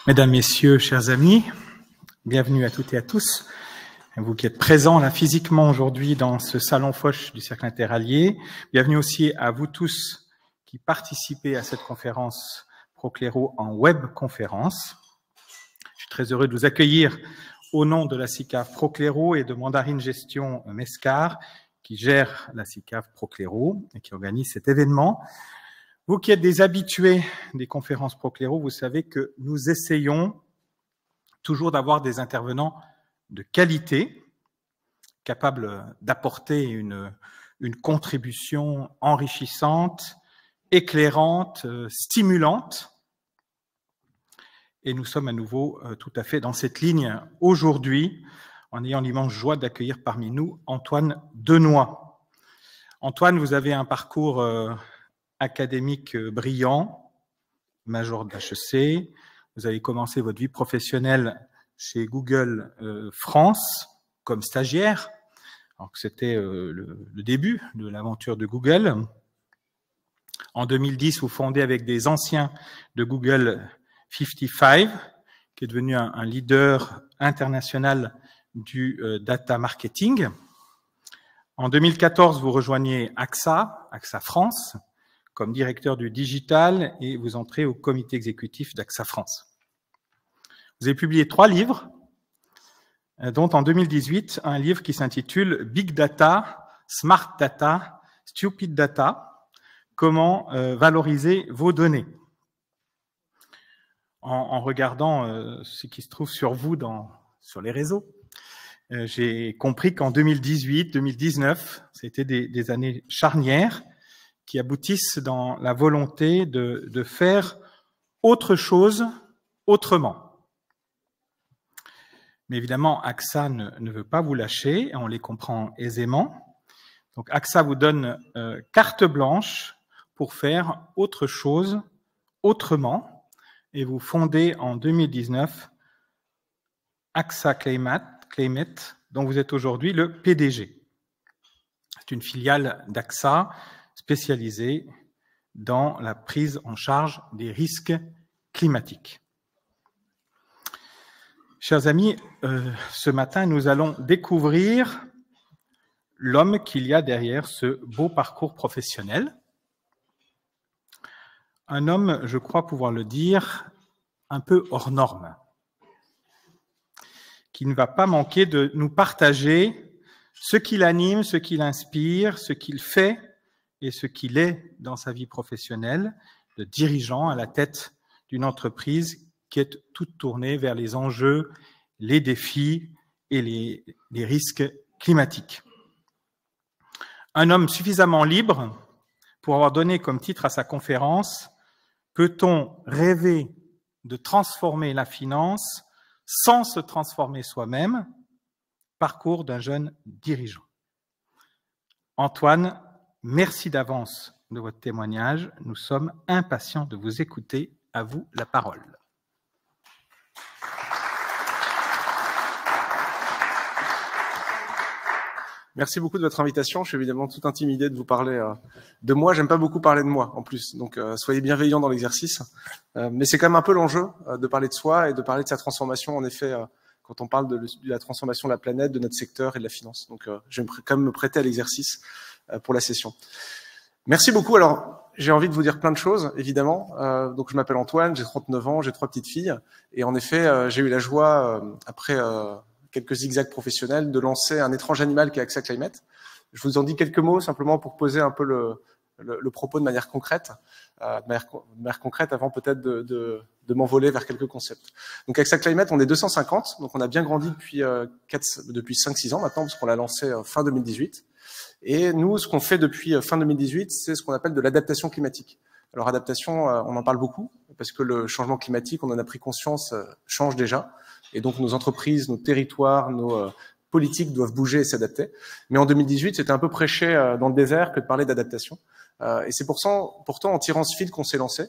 Mesdames, Messieurs, chers amis, bienvenue à toutes et à tous. Vous qui êtes présents là physiquement aujourd'hui dans ce salon Foch du Cercle Interallié. Bienvenue aussi à vous tous qui participez à cette conférence Procléro en webconférence. Je suis très heureux de vous accueillir au nom de la SICAV Procléro et de Mandarine Gestion Mescar, qui gère la SICAV Procléro et qui organise cet événement. Vous qui êtes des habitués des conférences Procléro, vous savez que nous essayons toujours d'avoir des intervenants de qualité, capables d'apporter une contribution enrichissante, éclairante, stimulante. Et nous sommes à nouveau tout à fait dans cette ligne aujourd'hui, en ayant l'immense joie d'accueillir parmi nous Antoine Denoy. Antoine, vous avez un parcours académique brillant, major d'HEC. Vous avez commencé votre vie professionnelle chez Google France comme stagiaire, alors que c'était le début de l'aventure de Google. En 2010, vous fondez avec des anciens de Google 55, qui est devenu un leader international du data marketing. En 2014, vous rejoignez AXA France, comme directeur du digital et vous entrez au comité exécutif d'AXA France. Vous avez publié 3 livres, dont en 2018, un livre qui s'intitule « Big Data, Smart Data, Stupid Data », comment valoriser vos données. En regardant ce qui se trouve sur vous sur les réseaux, j'ai compris qu'en 2018-2019, c'était des années charnières qui aboutissent dans la volonté de faire autre chose autrement. Mais évidemment, AXA ne veut pas vous lâcher, et on les comprend aisément. Donc AXA vous donne carte blanche pour faire autre chose autrement, et vous fondez en 2019 AXA Climate, dont vous êtes aujourd'hui le PDG. C'est une filiale d'AXA spécialisée dans la prise en charge des risques climatiques. Chers amis, ce matin, nous allons découvrir l'homme qu'il y a derrière ce beau parcours professionnel. Un homme, je crois pouvoir le dire, un peu hors norme, qui ne va pas manquer de nous partager ce qui l'anime, ce qui l'inspire, ce qu'il fait et ce qu'il est dans sa vie professionnelle, de dirigeant à la tête d'une entreprise qui est toute tournée vers les enjeux, les défis et les risques climatiques. Un homme suffisamment libre pour avoir donné comme titre à sa conférence « Peut-on rêver de transformer la finance sans se transformer soi-même ?» Parcours d'un jeune dirigeant. Antoine, merci d'avance de votre témoignage. Nous sommes impatients de vous écouter. À vous la parole. Merci beaucoup de votre invitation. Je suis évidemment tout intimidé de vous parler de moi. J'aime pas beaucoup parler de moi en plus, donc soyez bienveillants dans l'exercice. Mais c'est quand même un peu l'enjeu de parler de soi et de parler de sa transformation, en effet, quand on parle de la transformation de la planète, de notre secteur et de la finance. Donc je vais quand même me prêter à l'exercice pour la session. Merci beaucoup. Alors, j'ai envie de vous dire plein de choses, évidemment. Donc, je m'appelle Antoine, j'ai 39 ans, j'ai 3 petites filles. Et en effet, j'ai eu la joie, après quelques zigzags professionnels, de lancer un étrange animal qui est AXA Climate. Je vous en dis quelques mots, simplement pour poser un peu le propos de manière concrète, avant peut-être de m'envoler vers quelques concepts. Donc, AXA Climate, on est 250, donc on a bien grandi depuis 5-6 ans maintenant, parce qu'on l'a lancé fin 2018. Et nous, ce qu'on fait depuis fin 2018, c'est ce qu'on appelle de l'adaptation climatique. Alors, adaptation, on en parle beaucoup, parce que le changement climatique, on en a pris conscience, change déjà. Et donc, nos entreprises, nos territoires, nos politiques doivent bouger et s'adapter. Mais en 2018, c'était un peu prêcher dans le désert que de parler d'adaptation. Et c'est pourtant en tirant ce fil qu'on s'est lancé.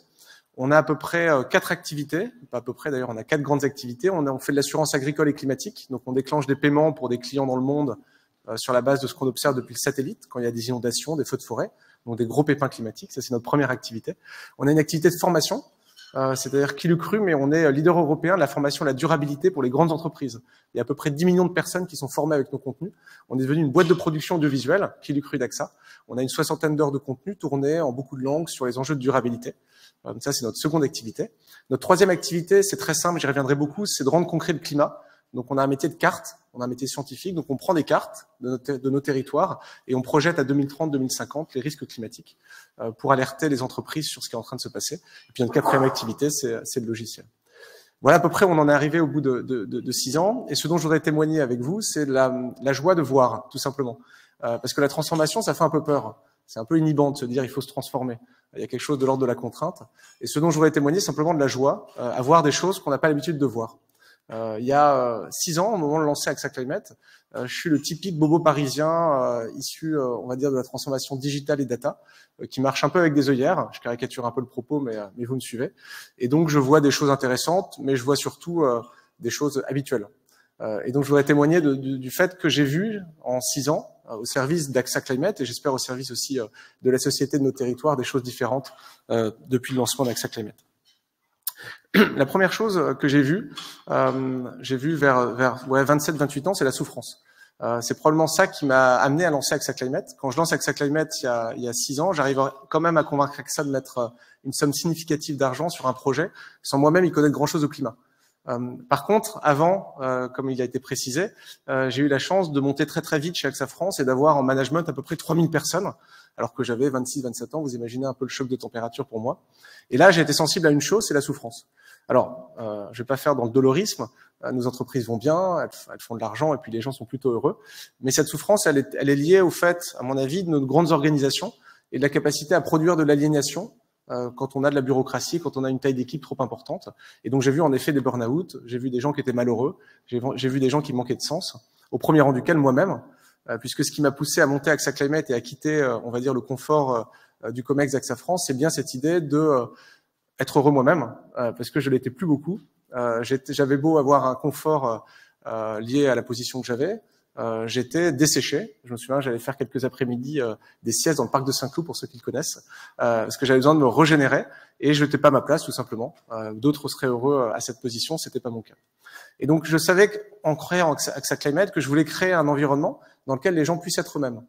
On a à peu près 4 activités, pas à peu près d'ailleurs, on a 4 grandes activités. On fait de l'assurance agricole et climatique, donc on déclenche des paiements pour des clients dans le monde sur la base de ce qu'on observe depuis le satellite, quand il y a des inondations, des feux de forêt, donc des gros pépins climatiques. Ça, c'est notre première activité. On a une activité de formation. C'est-à-dire qui l'eût cru, mais on est leader européen de la formation à la durabilité pour les grandes entreprises. Il y a à peu près 10 millions de personnes qui sont formées avec nos contenus. On est devenu une boîte de production audiovisuelle, qui l'eût cru d'AXA. On a une 60aine d'heures de contenu tourné en beaucoup de langues sur les enjeux de durabilité. Ça, c'est notre seconde activité. Notre troisième activité, c'est très simple, j'y reviendrai beaucoup, c'est de rendre concret le climat. Donc, on a un métier de carte, on a un métier scientifique, donc on prend des cartes de nos territoires et on projette à 2030-2050 les risques climatiques pour alerter les entreprises sur ce qui est en train de se passer. Et puis, notre quatrième activité, c'est le logiciel. Voilà, à peu près, on en est arrivé au bout de 6 ans. Et ce dont je voudrais témoigner avec vous, c'est la joie de voir, tout simplement. Parce que la transformation, ça fait un peu peur. C'est un peu inhibant de se dire il faut se transformer. Il y a quelque chose de l'ordre de la contrainte. Et ce dont je voudrais témoigner, c'est simplement de la joie à voir des choses qu'on n'a pas l'habitude de voir. Il y a 6 ans, au moment de lancer AXA Climate, je suis le typique bobo parisien issu, on va dire, de la transformation digitale et data, qui marche un peu avec des œillères. Je caricature un peu le propos, mais vous me suivez. Et donc, je vois des choses intéressantes, mais je vois surtout des choses habituelles. Et donc, je voudrais témoigner du fait que j'ai vu en 6 ans, au service d'AXA Climate, et j'espère au service aussi de la société de nos territoires, des choses différentes depuis le lancement d'AXA Climate. La première chose que j'ai vue vers 27-28 ans, c'est la souffrance. C'est probablement ça qui m'a amené à lancer AXA Climate. Quand je lance AXA Climate il y a 6 ans, j'arrive quand même à convaincre AXA de mettre une somme significative d'argent sur un projet sans moi-même y connaître grand-chose au climat. Par contre, avant, comme il a été précisé, j'ai eu la chance de monter très très vite chez AXA France et d'avoir en management à peu près 3000 personnes, alors que j'avais 26-27 ans. Vous imaginez un peu le choc de température pour moi. Et là, j'ai été sensible à une chose, c'est la souffrance. Alors, je vais pas faire dans le dolorisme. Nos entreprises vont bien, elles font de l'argent et puis les gens sont plutôt heureux. Mais cette souffrance, elle est liée au fait, à mon avis, de nos grandes organisations et de la capacité à produire de l'aliénation quand on a de la bureaucratie, quand on a une taille d'équipe trop importante. Et donc, j'ai vu en effet des burn-out, j'ai vu des gens qui étaient malheureux, j'ai vu des gens qui manquaient de sens, au premier rang duquel moi-même, puisque ce qui m'a poussé à monter AXA Climate et à quitter, on va dire, le confort du COMEX d'AXA France, c'est bien cette idée de être heureux moi-même, parce que je l'étais plus beaucoup. J'avais beau avoir un confort lié à la position que j'avais, j'étais desséché. Je me souviens, j'allais faire quelques après-midi des siestes dans le parc de Saint-Cloud, pour ceux qui le connaissent, parce que j'avais besoin de me régénérer et je n'étais pas à ma place, tout simplement. D'autres seraient heureux à cette position, c'était pas mon cas. Et donc, je savais qu'en créant AXA Climate, que je voulais créer un environnement dans lequel les gens puissent être eux-mêmes.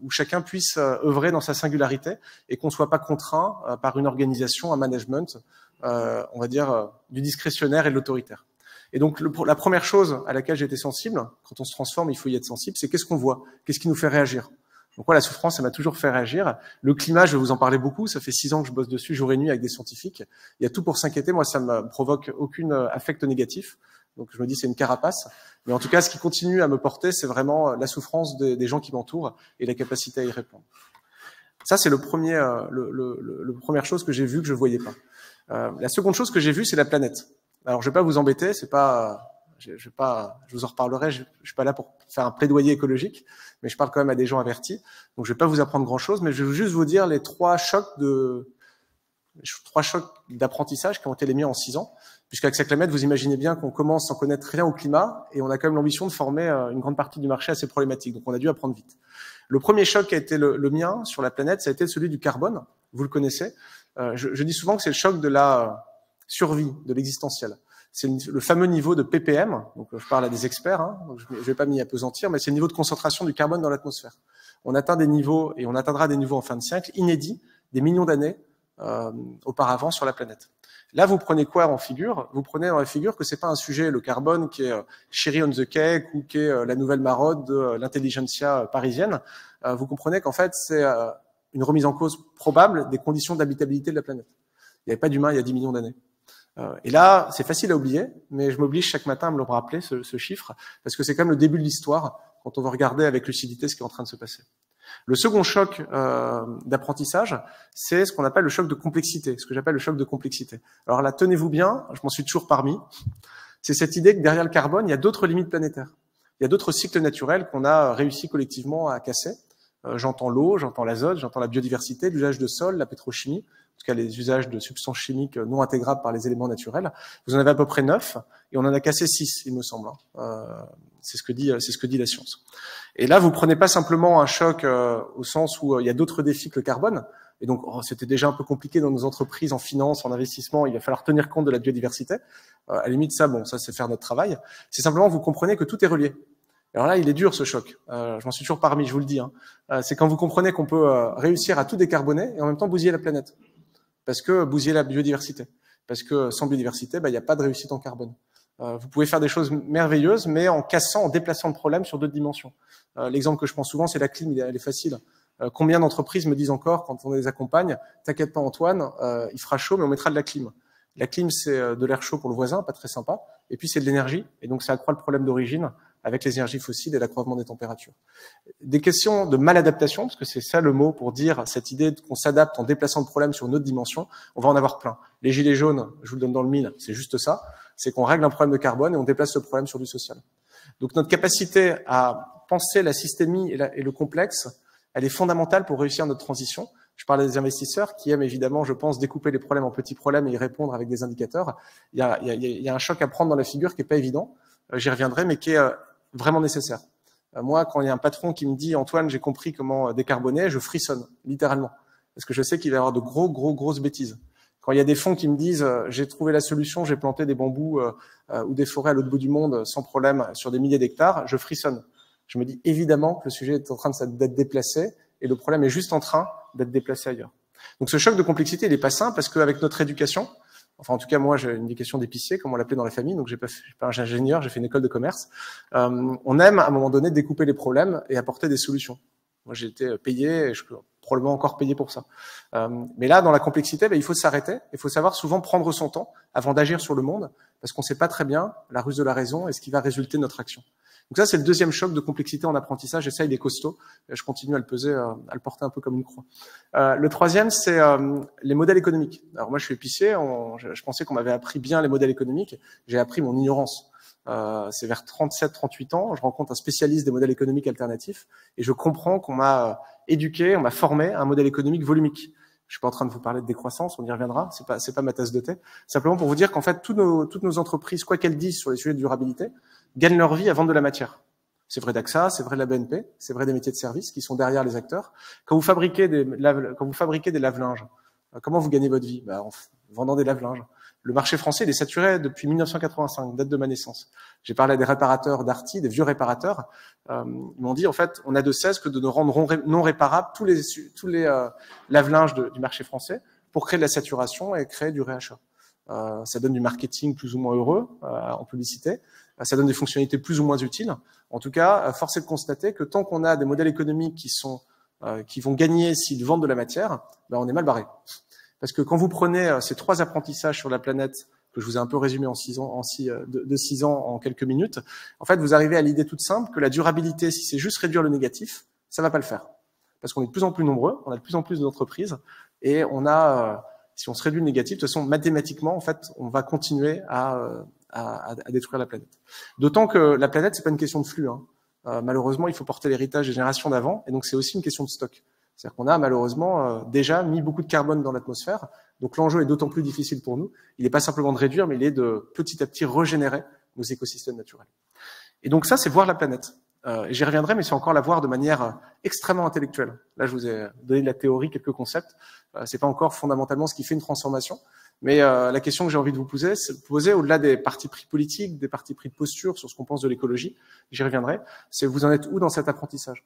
Où chacun puisse œuvrer dans sa singularité et qu'on ne soit pas contraint par une organisation, un management, on va dire, du discrétionnaire et de l'autoritaire. Et donc, la première chose à laquelle j'ai été sensible, quand on se transforme, il faut y être sensible, c'est qu'est-ce qu'on voit, qu'est-ce qui nous fait réagir. Donc, la souffrance, ça m'a toujours fait réagir. Le climat, je vais vous en parler beaucoup, ça fait 6 ans que je bosse dessus, jour et nuit, avec des scientifiques. Il y a tout pour s'inquiéter, moi, ça me provoque aucun affect négatif. Donc, je me dis, c'est une carapace. Mais en tout cas, ce qui continue à me porter, c'est vraiment la souffrance des gens qui m'entourent et la capacité à y répondre. Ça, c'est la première chose que j'ai vue, que je voyais pas. La seconde chose que j'ai vue, c'est la planète. Alors, je vais pas vous embêter, c'est pas, je vous en reparlerai, je suis pas là pour faire un plaidoyer écologique, mais je parle quand même à des gens avertis. Donc, je vais pas vous apprendre grand chose, mais je vais juste vous dire les 3 chocs d'apprentissage qui ont été les miens en 6 ans. Puisqu'avec AXA Climate, vous imaginez bien qu'on commence sans connaître rien au climat et on a quand même l'ambition de former une grande partie du marché à ces problématiques. Donc, on a dû apprendre vite. Le premier choc qui a été le mien sur la planète, ça a été celui du carbone. Vous le connaissez. Je dis souvent que c'est le choc de la survie, de l'existentiel. C'est le fameux niveau de ppm. Donc, je parle à des experts, hein, donc je vais pas m'y appesantir, mais c'est le niveau de concentration du carbone dans l'atmosphère. On atteint des niveaux, et on atteindra des niveaux en fin de siècle, inédits, des millions d'années auparavant sur la planète. Là, vous prenez quoi en figure? Vous prenez dans la figure que c'est pas un sujet, le carbone, qui est cherry on the cake ou qui est la nouvelle maraude de l'intelligentsia parisienne. Vous comprenez qu'en fait, c'est une remise en cause probable des conditions d'habitabilité de la planète. Il n'y avait pas d'humains il y a 10 millions d'années. Et là, c'est facile à oublier, mais je m'oblige chaque matin à me le rappeler, ce chiffre, parce que c'est quand même le début de l'histoire, quand on va regarder avec lucidité ce qui est en train de se passer. Le second choc d'apprentissage, c'est ce qu'on appelle le choc de complexité, ce que j'appelle le choc de complexité. Alors là, tenez-vous bien, je m'en suis toujours parmi, c'est cette idée que derrière le carbone, il y a d'autres limites planétaires. Il y a d'autres cycles naturels qu'on a réussi collectivement à casser. J'entends l'eau, j'entends l'azote, j'entends la biodiversité, l'usage de sol, la pétrochimie, en tout cas les usages de substances chimiques non intégrables par les éléments naturels. Vous en avez à peu près 9, et on en a cassé 6, il me semble. C'est ce que dit la science. Et là, vous prenez pas simplement un choc au sens où il y a d'autres défis que le carbone. Et donc, c'était déjà un peu compliqué dans nos entreprises, en finance, en investissement. Il va falloir tenir compte de la biodiversité. À la limite, ça, bon, ça, c'est faire notre travail. C'est simplement, vous comprenez que tout est relié. Alors là, il est dur, ce choc. Je m'en suis toujours parmi, je vous le dis. Hein. C'est quand vous comprenez qu'on peut réussir à tout décarboner et en même temps bousiller la planète. Parce que bousiller la biodiversité. Parce que sans biodiversité, il n'y a pas de réussite en carbone. Vous pouvez faire des choses merveilleuses, mais en cassant, en déplaçant le problème sur d'autres dimensions. L'exemple que je prends souvent, c'est la clim, elle est facile. Combien d'entreprises me disent encore, quand on les accompagne, t'inquiète pas Antoine, il fera chaud, mais on mettra de la clim. La clim, c'est de l'air chaud pour le voisin, pas très sympa, et puis c'est de l'énergie, et donc ça accroît le problème d'origine avec les énergies fossiles et l'accroissement des températures. Des questions de maladaptation, parce que c'est ça le mot pour dire cette idée qu'on s'adapte en déplaçant le problème sur une autre dimension, on va en avoir plein. Les gilets jaunes, je vous le donne dans le mille, c'est juste ça, c'est qu'on règle un problème de carbone et on déplace le problème sur du social. Donc notre capacité à penser la systémie et le complexe, elle est fondamentale pour réussir notre transition. Je parlais des investisseurs qui aiment évidemment, je pense, découper les problèmes en petits problèmes et y répondre avec des indicateurs. Il y a un choc à prendre dans la figure qui est pas évident, j'y reviendrai, mais qui est vraiment nécessaire. Moi, quand il y a un patron qui me dit « Antoine, j'ai compris comment décarboner », je frissonne, littéralement, parce que je sais qu'il va y avoir de grosses bêtises. Quand il y a des fonds qui me disent « J'ai trouvé la solution, j'ai planté des bambous ou des forêts à l'autre bout du monde sans problème sur des milliers d'hectares », je frissonne. Je me dis évidemment que le sujet est en train d'être déplacé et le problème est juste en train d'être déplacé ailleurs. Donc ce choc de complexité, il n'est pas simple parce qu'avec notre éducation, enfin en tout cas moi j'ai une éducation d'épicier comme on l'appelait dans la famille, donc j'ai pas un ingénieur, j'ai fait une école de commerce. On aime à un moment donné découper les problèmes et apporter des solutions. Moi j'ai été payé et je peux probablement encore payer pour ça. Mais là dans la complexité, il faut s'arrêter, il faut savoir souvent prendre son temps avant d'agir sur le monde parce qu'on ne sait pas très bien la ruse de la raison et ce qui va résulter de notre action. Donc ça, c'est le deuxième choc de complexité en apprentissage, et ça, il est costaud. Je continue à le peser, à le porter un peu comme une croix. Le troisième, c'est les modèles économiques. Alors moi, je suis épicier, je pensais qu'on m'avait appris bien les modèles économiques, j'ai appris mon ignorance. C'est vers 37-38 ans, je rencontre un spécialiste des modèles économiques alternatifs, et je comprends qu'on m'a éduqué, on m'a formé à un modèle économique volumique. Je suis pas en train de vous parler de décroissance, on y reviendra, c'est pas ma tasse de thé. Simplement pour vous dire qu'en fait, toutes nos entreprises, quoi qu'elles disent sur les sujets de durabilité, gagnent leur vie à vendre de la matière. C'est vrai d'AXA, c'est vrai de la BNP, c'est vrai des métiers de service qui sont derrière les acteurs. Quand vous fabriquez des lave-linges, comment vous gagnez votre vie? En vendant des lave-linges. Le marché français, il est saturé depuis 1985, date de ma naissance. J'ai parlé à des réparateurs Darty, des vieux réparateurs. Ils m'ont dit, en fait, on a de cesse que de nous rendre non réparables tous les lave-linges du marché français pour créer de la saturation et créer du réachat. Ça donne du marketing plus ou moins heureux en publicité. Ça donne des fonctionnalités plus ou moins utiles. En tout cas, force est de constater que tant qu'on a des modèles économiques qui vont gagner s'ils vendent de la matière, on est mal barré. Parce que quand vous prenez ces trois apprentissages sur la planète, que je vous ai un peu résumé de 6 ans en quelques minutes, en fait, vous arrivez à l'idée toute simple que la durabilité, si c'est juste réduire le négatif, ça va pas le faire. Parce qu'on est de plus en plus nombreux, on a de plus en plus d'entreprises, et si on se réduit le négatif, de toute façon, mathématiquement, en fait, on va continuer à détruire la planète. D'autant que la planète, c'est pas une question de flux. Malheureusement, il faut porter l'héritage des générations d'avant, et donc c'est aussi une question de stock. C'est-à-dire qu'on a malheureusement déjà mis beaucoup de carbone dans l'atmosphère, donc l'enjeu est d'autant plus difficile pour nous. Il n'est pas simplement de réduire, mais il est de petit à petit régénérer nos écosystèmes naturels. Et donc ça, c'est voir la planète. J'y reviendrai, mais c'est encore la voir de manière extrêmement intellectuelle. Là, je vous ai donné de la théorie, quelques concepts. C'est pas encore fondamentalement ce qui fait une transformation. Mais la question que j'ai envie de vous poser au-delà des partis pris politiques, des partis pris de posture sur ce qu'on pense de l'écologie, j'y reviendrai, c'est vous en êtes où dans cet apprentissage?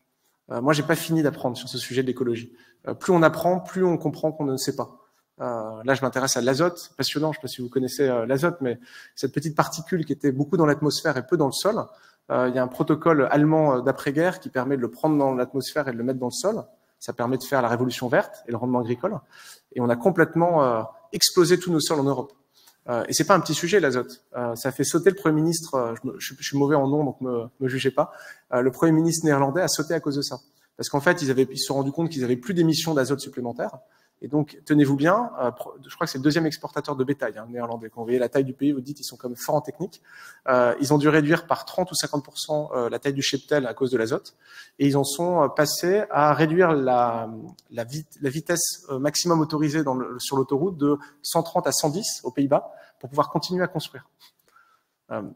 Moi, j'ai pas fini d'apprendre sur ce sujet de l'écologie. Plus on apprend, plus on comprend qu'on ne sait pas. Là, je m'intéresse à l'azote, passionnant. Je sais pas si vous connaissez l'azote, mais cette petite particule qui était beaucoup dans l'atmosphère et peu dans le sol. Il y a un protocole allemand d'après-guerre qui permet de le prendre dans l'atmosphère et de le mettre dans le sol. Ça permet de faire la révolution verte et le rendement agricole. Et on a complètement explosé tous nos sols en Europe. Et c'est pas un petit sujet, l'azote. Ça a fait sauter le Premier ministre, je suis mauvais en nom, donc me jugez pas. Le Premier ministre néerlandais a sauté à cause de ça. Parce qu'en fait, ils se sont rendus compte qu'ils avaient plus d'émissions d'azote supplémentaires. Et donc, tenez-vous bien, je crois que c'est le deuxième exportateur de bétail, néerlandais. Quand vous voyez la taille du pays, vous dites ils sont comme forts en technique. Ils ont dû réduire par 30 ou 50% la taille du cheptel à cause de l'azote. Et ils en sont passés à réduire la vitesse maximum autorisée sur l'autoroute de 130 à 110 aux Pays-Bas pour pouvoir continuer à construire.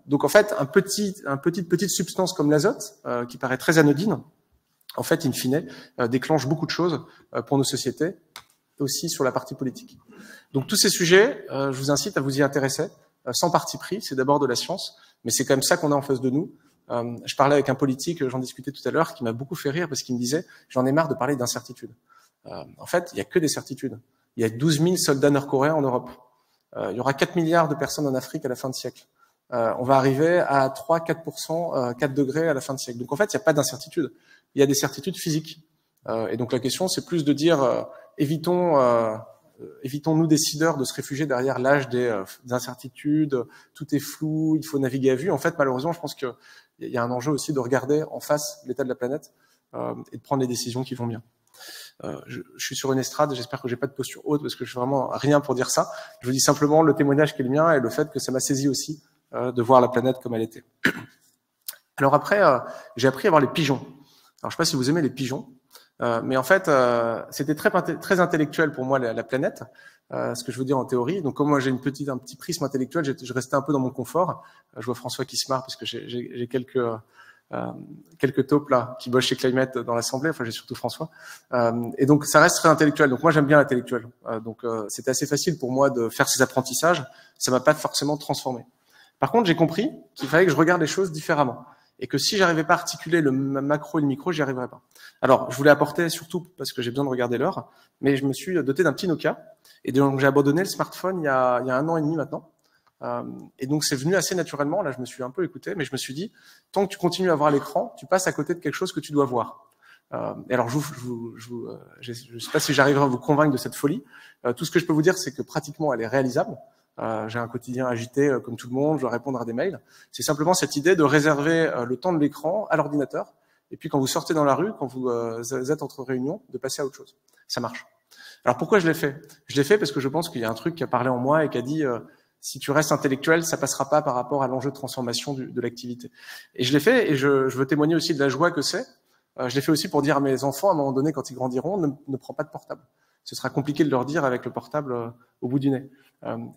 Donc en fait, petite substance comme l'azote, qui paraît très anodine, en fait, in fine, déclenche beaucoup de choses pour nos sociétés. aussi sur la partie politique. Donc tous ces sujets, je vous incite à vous y intéresser, sans parti pris, c'est d'abord de la science, mais c'est quand même ça qu'on a en face de nous. Je parlais avec un politique, j'en discutais tout à l'heure, qui m'a beaucoup fait rire parce qu'il me disait « j'en ai marre de parler d'incertitude ». En fait, il n'y a que des certitudes. Il y a 12 000 soldats nord-coréens en Europe. Il y aura 4 milliards de personnes en Afrique à la fin de siècle. On va arriver à 3-4%, 4 degrés à la fin de siècle. Donc en fait, il n'y a pas d'incertitude. Il y a des certitudes physiques. Et donc la question, c'est plus de dire évitons-nous décideurs de se réfugier derrière l'âge des incertitudes, tout est flou, il faut naviguer à vue. En fait, malheureusement, je pense qu'il y a un enjeu aussi de regarder en face l'état de la planète et de prendre les décisions qui vont bien. Je suis sur une estrade, j'espère que j'ai pas de posture haute parce que je suis vraiment rien pour dire ça. Je vous dis simplement le témoignage qui est le mien et le fait que ça m'a saisi aussi de voir la planète comme elle était. Alors après, j'ai appris à voir les pigeons. Alors je sais pas si vous aimez les pigeons, mais en fait, c'était très intellectuel pour moi la planète, ce que je veux dire en théorie. Donc comme moi j'ai un petit prisme intellectuel, je restais un peu dans mon confort. Je vois François qui se marre parce que j'ai quelques taupes là qui bossent chez Climate dans l'Assemblée. Enfin, j'ai surtout François. Et donc ça reste très intellectuel. Donc moi j'aime bien l'intellectuel. Donc c'était assez facile pour moi de faire ces apprentissages. Ça m'a pas forcément transformé. Par contre, j'ai compris qu'il fallait que je regarde les choses différemment. Et que si j'arrivais pas à articuler le macro et le micro, j'y arriverais pas. Alors, je voulais apporter surtout parce que j'ai besoin de regarder l'heure, mais je me suis doté d'un petit Nokia. Et donc, j'ai abandonné le smartphone il y a 1 an et demi maintenant. Et donc, c'est venu assez naturellement. Là, je me suis un peu écouté, mais je me suis dit, tant que tu continues à voir l'écran, tu passes à côté de quelque chose que tu dois voir. Et alors, je sais pas si j'arriverai à vous convaincre de cette folie. Tout ce que je peux vous dire, c'est que pratiquement, elle est réalisable. J'ai un quotidien agité comme tout le monde, je dois répondre à des mails. C'est simplement cette idée de réserver le temps de l'écran à l'ordinateur. Et puis quand vous sortez dans la rue, quand vous êtes entre réunions, de passer à autre chose. Ça marche. Alors pourquoi je l'ai fait? Je l'ai fait parce que je pense qu'il y a un truc qui a parlé en moi et qui a dit si tu restes intellectuel, ça passera pas par rapport à l'enjeu de transformation de l'activité. Et je l'ai fait et je veux témoigner aussi de la joie que c'est. Je l'ai fait aussi pour dire à mes enfants, à un moment donné, quand ils grandiront, ne prends pas de portable. Ce sera compliqué de leur dire avec le portable au bout du nez.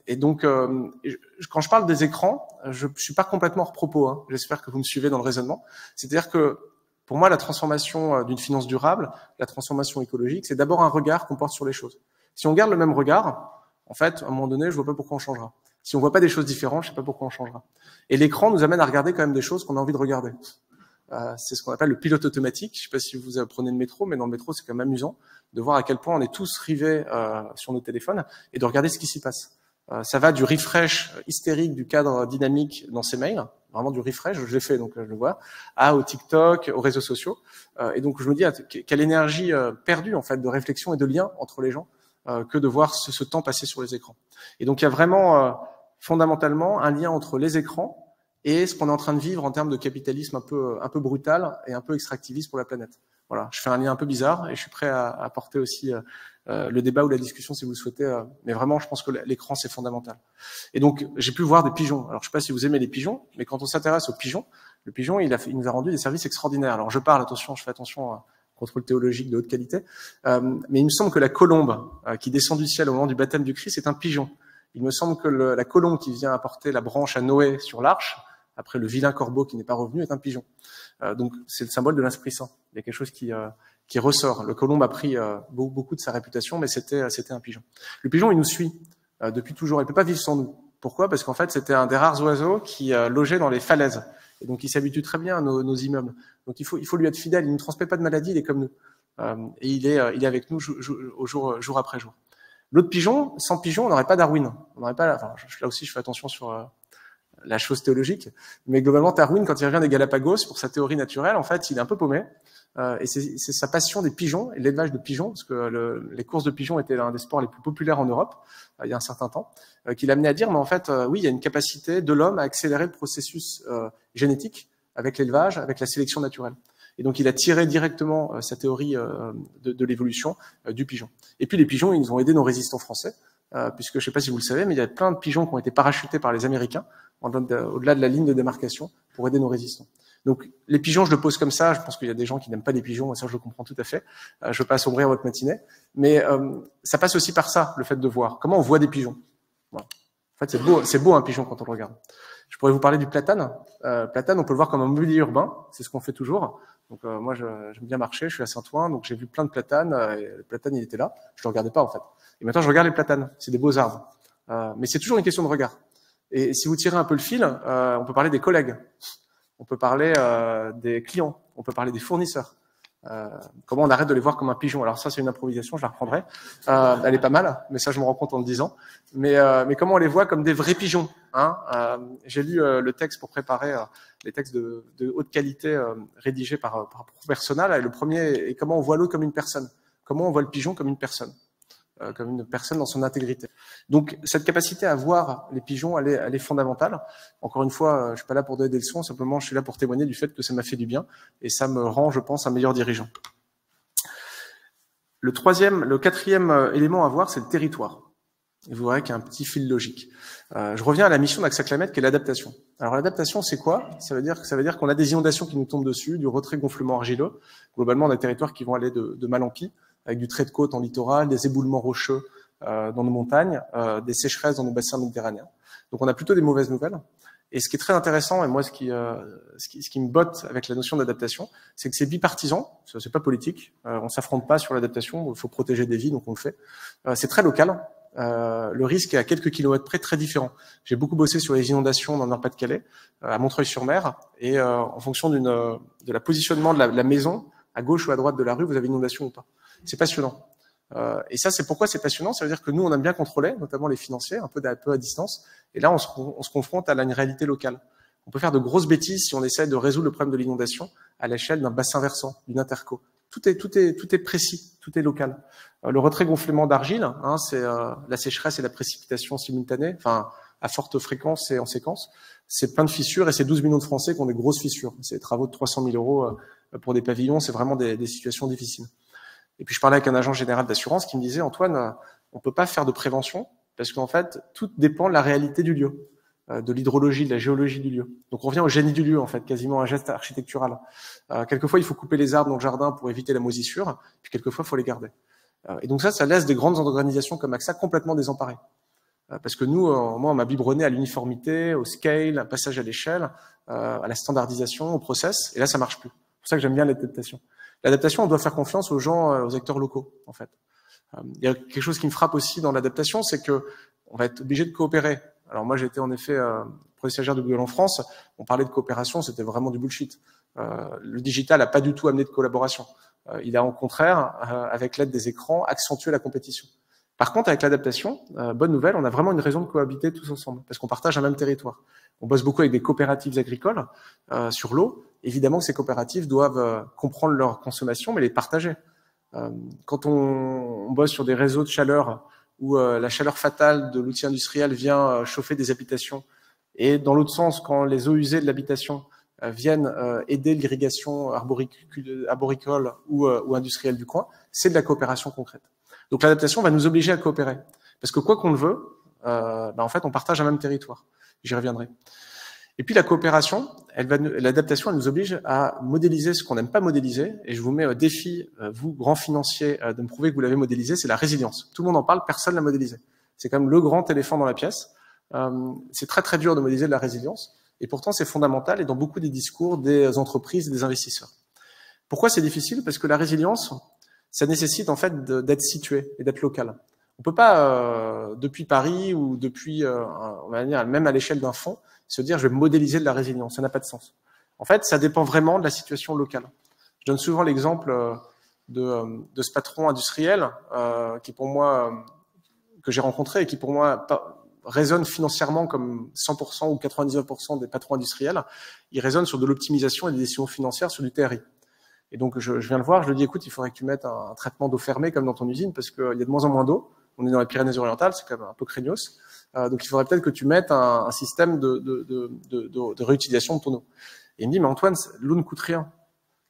Et donc, quand je parle des écrans, je suis pas complètement hors propos. Hein. J'espère que vous me suivez dans le raisonnement. C'est-à-dire que, pour moi, la transformation d'une finance durable, la transformation écologique, c'est d'abord un regard qu'on porte sur les choses. Si on garde le même regard, en fait, à un moment donné, je vois pas pourquoi on changera. Si on voit pas des choses différentes, je sais pas pourquoi on changera. Et l'écran nous amène à regarder quand même des choses qu'on a envie de regarder. C'est ce qu'on appelle le pilote automatique. Je sais pas si vous prenez le métro, mais dans le métro, c'est quand même amusant de voir à quel point on est tous rivés sur nos téléphones et de regarder ce qui s'y passe. Ça va du refresh hystérique du cadre dynamique dans ces mails, vraiment du refresh, je l'ai fait donc je le vois, au TikTok, aux réseaux sociaux. Et donc je me dis quelle énergie perdue en fait de réflexion et de lien entre les gens que de voir ce temps passer sur les écrans. Et donc il y a vraiment fondamentalement un lien entre les écrans et ce qu'on est en train de vivre en termes de capitalisme un peu brutal et un peu extractiviste pour la planète. Voilà, je fais un lien un peu bizarre et je suis prêt à apporter aussi le débat ou la discussion si vous le souhaitez. Mais vraiment, je pense que l'écran, c'est fondamental. Et donc, j'ai pu voir des pigeons. Alors, je ne sais pas si vous aimez les pigeons, mais quand on s'intéresse aux pigeons, le pigeon, il nous a rendu des services extraordinaires. Alors, je fais attention à contrôle théologique de haute qualité, mais il me semble que la colombe qui descend du ciel au moment du baptême du Christ est un pigeon. Il me semble que la colombe qui vient apporter la branche à Noé sur l'arche, après le vilain corbeau qui n'est pas revenu, est un pigeon. Donc c'est le symbole de l'Esprit Saint. Il y a quelque chose qui ressort. Le colombe a pris beaucoup de sa réputation, mais c'était un pigeon. Le pigeon, il nous suit depuis toujours. Il peut pas vivre sans nous. Pourquoi? Parce qu'en fait, c'était un des rares oiseaux qui logeait dans les falaises. Et donc, il s'habitue très bien à nos immeubles. Donc, il faut lui être fidèle. Il ne transmet pas de maladie. Il est comme nous. Et il est avec nous jour après jour. L'autre pigeon, sans pigeon, on n'aurait pas Darwin. On n'aurait pas. Enfin, là aussi, je fais attention sur la chose théologique, mais globalement, Darwin, quand il revient des Galapagos pour sa théorie naturelle, en fait, il est un peu paumé, et c'est sa passion des pigeons et l'élevage de pigeons, parce que les courses de pigeons étaient l'un des sports les plus populaires en Europe il y a un certain temps, qui l'a amené à dire, mais en fait, oui, il y a une capacité de l'homme à accélérer le processus génétique avec l'élevage, avec la sélection naturelle. Et donc, il a tiré directement sa théorie de l'évolution du pigeon. Et puis, les pigeons, ils nous ont aidé nos résistants français, puisque je ne sais pas si vous le savez, mais il y a plein de pigeons qui ont été parachutés par les Américains au-delà de la ligne de démarcation pour aider nos résistants. Donc les pigeons, je le pose comme ça, je pense qu'il y a des gens qui n'aiment pas les pigeons, et ça je le comprends tout à fait, je ne veux pas assombrir votre matinée, mais ça passe aussi par ça, le fait de voir. Comment on voit des pigeons? Voilà. En fait, c'est beau un pigeon quand on le regarde. Je pourrais vous parler du platane. Platane, on peut le voir comme un mobilier urbain, c'est ce qu'on fait toujours. Donc moi, j'aime bien marcher, je suis à Saint-Ouen, donc j'ai vu plein de platanes, et le platane, il était là, je le regardais pas en fait. Et maintenant, je regarde les platanes, c'est des beaux arbres. Mais c'est toujours une question de regard. Et si vous tirez un peu le fil, on peut parler des collègues, on peut parler des clients, on peut parler des fournisseurs. Comment on arrête de les voir comme un pigeon. Alors ça, c'est une improvisation, je la reprendrai. Elle est pas mal, mais ça, je me rends compte en le disant. Mais comment on les voit comme des vrais pigeons, hein. J'ai lu le texte pour préparer les textes de haute qualité rédigés par Persona. Et le premier est comment on voit l'autre comme une personne. Comment on voit le pigeon comme une personne dans son intégrité. Donc, cette capacité à voir les pigeons, elle est fondamentale. Encore une fois, je suis pas là pour donner des leçons, simplement, je suis là pour témoigner du fait que ça m'a fait du bien et ça me rend, je pense, un meilleur dirigeant. Le quatrième élément à voir, c'est le territoire. Et vous verrez qu'il y a un petit fil logique. Je reviens à la mission d'Axa Clamette, qui est l'adaptation. Alors, l'adaptation, c'est quoi? Ça veut dire qu'on a des inondations qui nous tombent dessus, du retrait gonflement argileux. Globalement, on a des territoires qui vont aller de mal en pis, avec du trait de côte en littoral, des éboulements rocheux dans nos montagnes, des sécheresses dans nos bassins méditerranéens. Donc on a plutôt des mauvaises nouvelles. Et ce qui est très intéressant, et moi ce qui me botte avec la notion d'adaptation, c'est que c'est bipartisan, c'est pas politique, on s'affronte pas sur l'adaptation, il faut protéger des vies, donc on le fait. C'est très local, le risque est à quelques kilomètres près très différent. J'ai beaucoup bossé sur les inondations dans le Nord-Pas-de-Calais, à Montreuil-sur-Mer, et en fonction de la positionnement de la maison, à gauche ou à droite de la rue, vous avez une inondation ou pas. C'est passionnant. Et ça, c'est pourquoi c'est passionnant. Ça veut dire que nous, on aime bien contrôler, notamment les financiers, un peu à distance. Et là, on se confronte à une réalité locale. On peut faire de grosses bêtises si on essaie de résoudre le problème de l'inondation à l'échelle d'un bassin versant, d'une interco. Tout est précis, tout est local. Le retrait gonflement d'argile, hein, c'est la sécheresse et la précipitation simultanée, enfin à forte fréquence et en séquence. C'est plein de fissures et c'est 12 millions de Français qui ont des grosses fissures. C'est des travaux de 300 000 € pour des pavillons. C'est vraiment des situations difficiles. Et puis je parlais avec un agent général d'assurance qui me disait, Antoine, on peut pas faire de prévention parce qu'en fait, tout dépend de la réalité du lieu, de l'hydrologie, de la géologie du lieu. Donc on revient au génie du lieu, en fait, quasiment un geste architectural. Quelquefois, il faut couper les arbres dans le jardin pour éviter la moisissure, puis quelquefois, il faut les garder. Et donc ça laisse des grandes organisations comme AXA complètement désemparées. Parce que nous, moi, on m'a biberonné à l'uniformité, au scale, un passage à l'échelle, à la standardisation, au process, et là, ça marche plus. C'est pour ça que j'aime bien l'adaptation. L'adaptation, on doit faire confiance aux gens, aux acteurs locaux, en fait. Il y a quelque chose qui me frappe aussi dans l'adaptation, c'est que on va être obligé de coopérer. Alors moi, j'étais en effet premier stagiaire de Google en France. On parlait de coopération, c'était vraiment du bullshit. Le digital n'a pas du tout amené de collaboration. Il a au contraire, avec l'aide des écrans, accentué la compétition. Par contre, avec l'adaptation, bonne nouvelle, on a vraiment une raison de cohabiter tous ensemble, parce qu'on partage un même territoire. On bosse beaucoup avec des coopératives agricoles sur l'eau. Évidemment que ces coopératives doivent comprendre leur consommation, mais les partager. Quand on bosse sur des réseaux de chaleur où la chaleur fatale de l'outil industriel vient chauffer des habitations, et dans l'autre sens, quand les eaux usées de l'habitation viennent aider l'irrigation arboricole ou industrielle du coin, c'est de la coopération concrète. Donc l'adaptation va nous obliger à coopérer. Parce que quoi qu'on le veut, en fait, on partage un même territoire. J'y reviendrai. Et puis la coopération, l'adaptation, elle nous oblige à modéliser ce qu'on n'aime pas modéliser. Et je vous mets au défi, vous, grands financiers, de me prouver que vous l'avez modélisé, c'est la résilience. Tout le monde en parle, personne ne l'a modélisé. C'est quand même le grand éléphant dans la pièce. C'est très très dur de modéliser de la résilience. Et pourtant, c'est fondamental et dans beaucoup des discours des entreprises et des investisseurs. Pourquoi c'est difficile? Parce que la résilience, ça nécessite en fait d'être situé et d'être local. On peut pas, depuis Paris ou depuis, on va dire, même à l'échelle d'un fonds, se dire je vais modéliser de la résilience. Ça n'a pas de sens. En fait, ça dépend vraiment de la situation locale. Je donne souvent l'exemple de ce patron industriel qui pour moi, que j'ai rencontré et qui pour moi résonne financièrement comme 100% ou 99% des patrons industriels. Il résonne sur de l'optimisation et des décisions financières sur du TRI. Et donc, je viens le voir, je lui dis, écoute, il faudrait que tu mettes un traitement d'eau fermée comme dans ton usine parce qu'il y a de moins en moins d'eau. On est dans les Pyrénées-Orientales, c'est quand même un peu craignos. Donc, il faudrait peut-être que tu mettes un système de réutilisation de ton eau. Et il me dit, mais Antoine, l'eau ne coûte rien.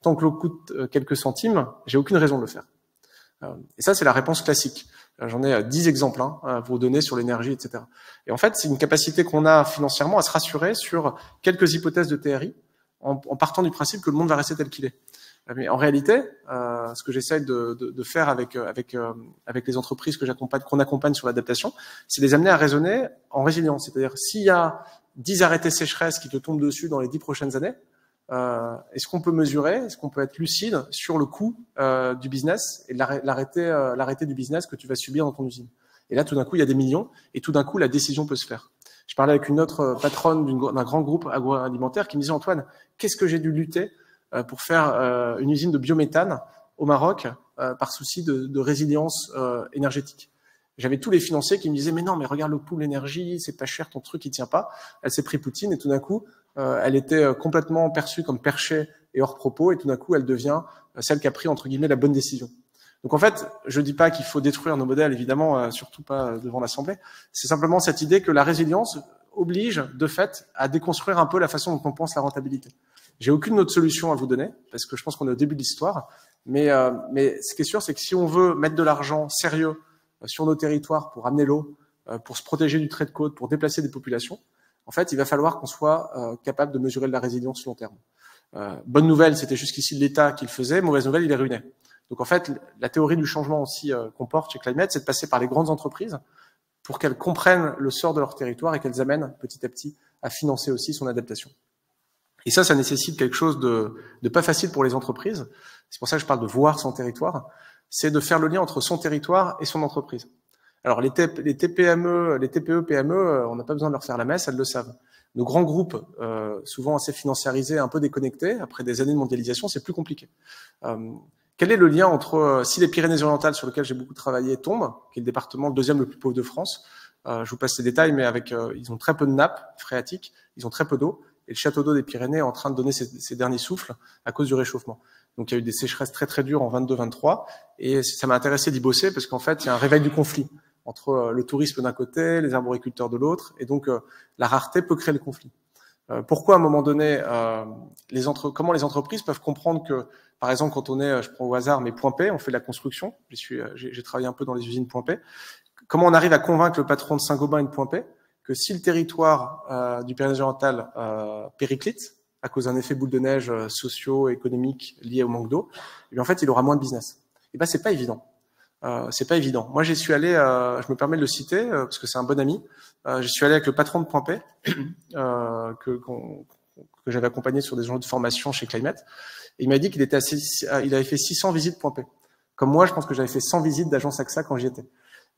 Tant que l'eau coûte quelques centimes, j'ai aucune raison de le faire. Et ça, c'est la réponse classique. J'en ai 10 exemples à vous donner sur l'énergie, etc. Et en fait, c'est une capacité qu'on a financièrement à se rassurer sur quelques hypothèses de TRI en partant du principe que le monde va rester tel qu'il est. Mais en réalité, ce que j'essaie de faire avec les entreprises qu'on accompagne sur l'adaptation, c'est les amener à raisonner en résilience. C'est-à-dire, s'il y a 10 arrêtés sécheresse qui te tombent dessus dans les 10 prochaines années, est-ce qu'on peut mesurer, est-ce qu'on peut être lucide sur le coût du business et l'arrêté du business que tu vas subir dans ton usine? Et là, tout d'un coup, il y a des millions, et tout d'un coup, la décision peut se faire. Je parlais avec une autre patronne d'un grand groupe agroalimentaire qui me disait, Antoine, qu'est-ce que j'ai dû lutter pour faire une usine de biométhane au Maroc par souci de résilience énergétique? J'avais tous les financiers qui me disaient, mais non, mais regarde le coût de l'énergie, c'est pas cher, ton truc, il tient pas. Elle s'est pris Poutine, et tout d'un coup, elle était complètement perçue comme perchée et hors propos, et tout d'un coup, elle devient celle qui a pris, entre guillemets, la bonne décision. Donc en fait, je dis pas qu'il faut détruire nos modèles, évidemment, surtout pas devant l'Assemblée. C'est simplement cette idée que la résilience oblige, de fait, à déconstruire un peu la façon dont on pense la rentabilité. J'ai aucune autre solution à vous donner, parce que je pense qu'on est au début de l'histoire, mais ce qui est sûr, c'est que si on veut mettre de l'argent sérieux sur nos territoires pour amener l'eau, pour se protéger du trait de côte, pour déplacer des populations, en fait, il va falloir qu'on soit capable de mesurer de la résilience long terme. Bonne nouvelle, c'était jusqu'ici l'État qui le faisait. Mauvaise nouvelle, il les ruinait. Donc en fait, la théorie du changement aussi qu'on porte chez Climate, c'est de passer par les grandes entreprises pour qu'elles comprennent le sort de leur territoire et qu'elles amènent petit à petit à financer aussi son adaptation. Et ça nécessite quelque chose de pas facile pour les entreprises. C'est pour ça que je parle de voir son territoire. C'est de faire le lien entre son territoire et son entreprise. Alors les TPE, PME, on n'a pas besoin de leur faire la messe, elles le savent. Nos grands groupes, souvent assez financiarisés, un peu déconnectés, après des années de mondialisation, c'est plus compliqué. Quel est le lien entre, si les Pyrénées-Orientales, sur lesquelles j'ai beaucoup travaillé, tombent, qui est le département le deuxième le plus pauvre de France, je vous passe les détails, mais ils ont très peu de nappes phréatiques, ils ont très peu d'eau, et le château d'eau des Pyrénées est en train de donner ses derniers souffles à cause du réchauffement. Donc il y a eu des sécheresses très très dures en 22-23, et ça m'a intéressé d'y bosser parce qu'en fait il y a un réveil du conflit entre le tourisme d'un côté, les arboriculteurs de l'autre, et donc la rareté peut créer le conflit. Pourquoi à un moment donné, comment les entreprises peuvent comprendre que, par exemple, quand on est, je prends au hasard, mais Point P, on fait de la construction, j'ai travaillé un peu dans les usines Point P, comment on arrive à convaincre le patron de Saint-Gobain et de Point P que si le territoire du Pyrénées-Orientales périclite, à cause d'un effet boule de neige socio-économique lié au manque d'eau, et bien en fait, il aura moins de business. Et ben, c'est pas évident. C'est pas évident. Moi, j'y suis allé, je me permets de le citer, parce que c'est un bon ami. J'y suis allé avec le patron de Point P, que j'avais accompagné sur des journées de formation chez Climate. Et il m'a dit qu'il avait fait 600 visites Point P. Comme moi, je pense que j'avais fait 100 visites d'agence AXA quand j'y étais.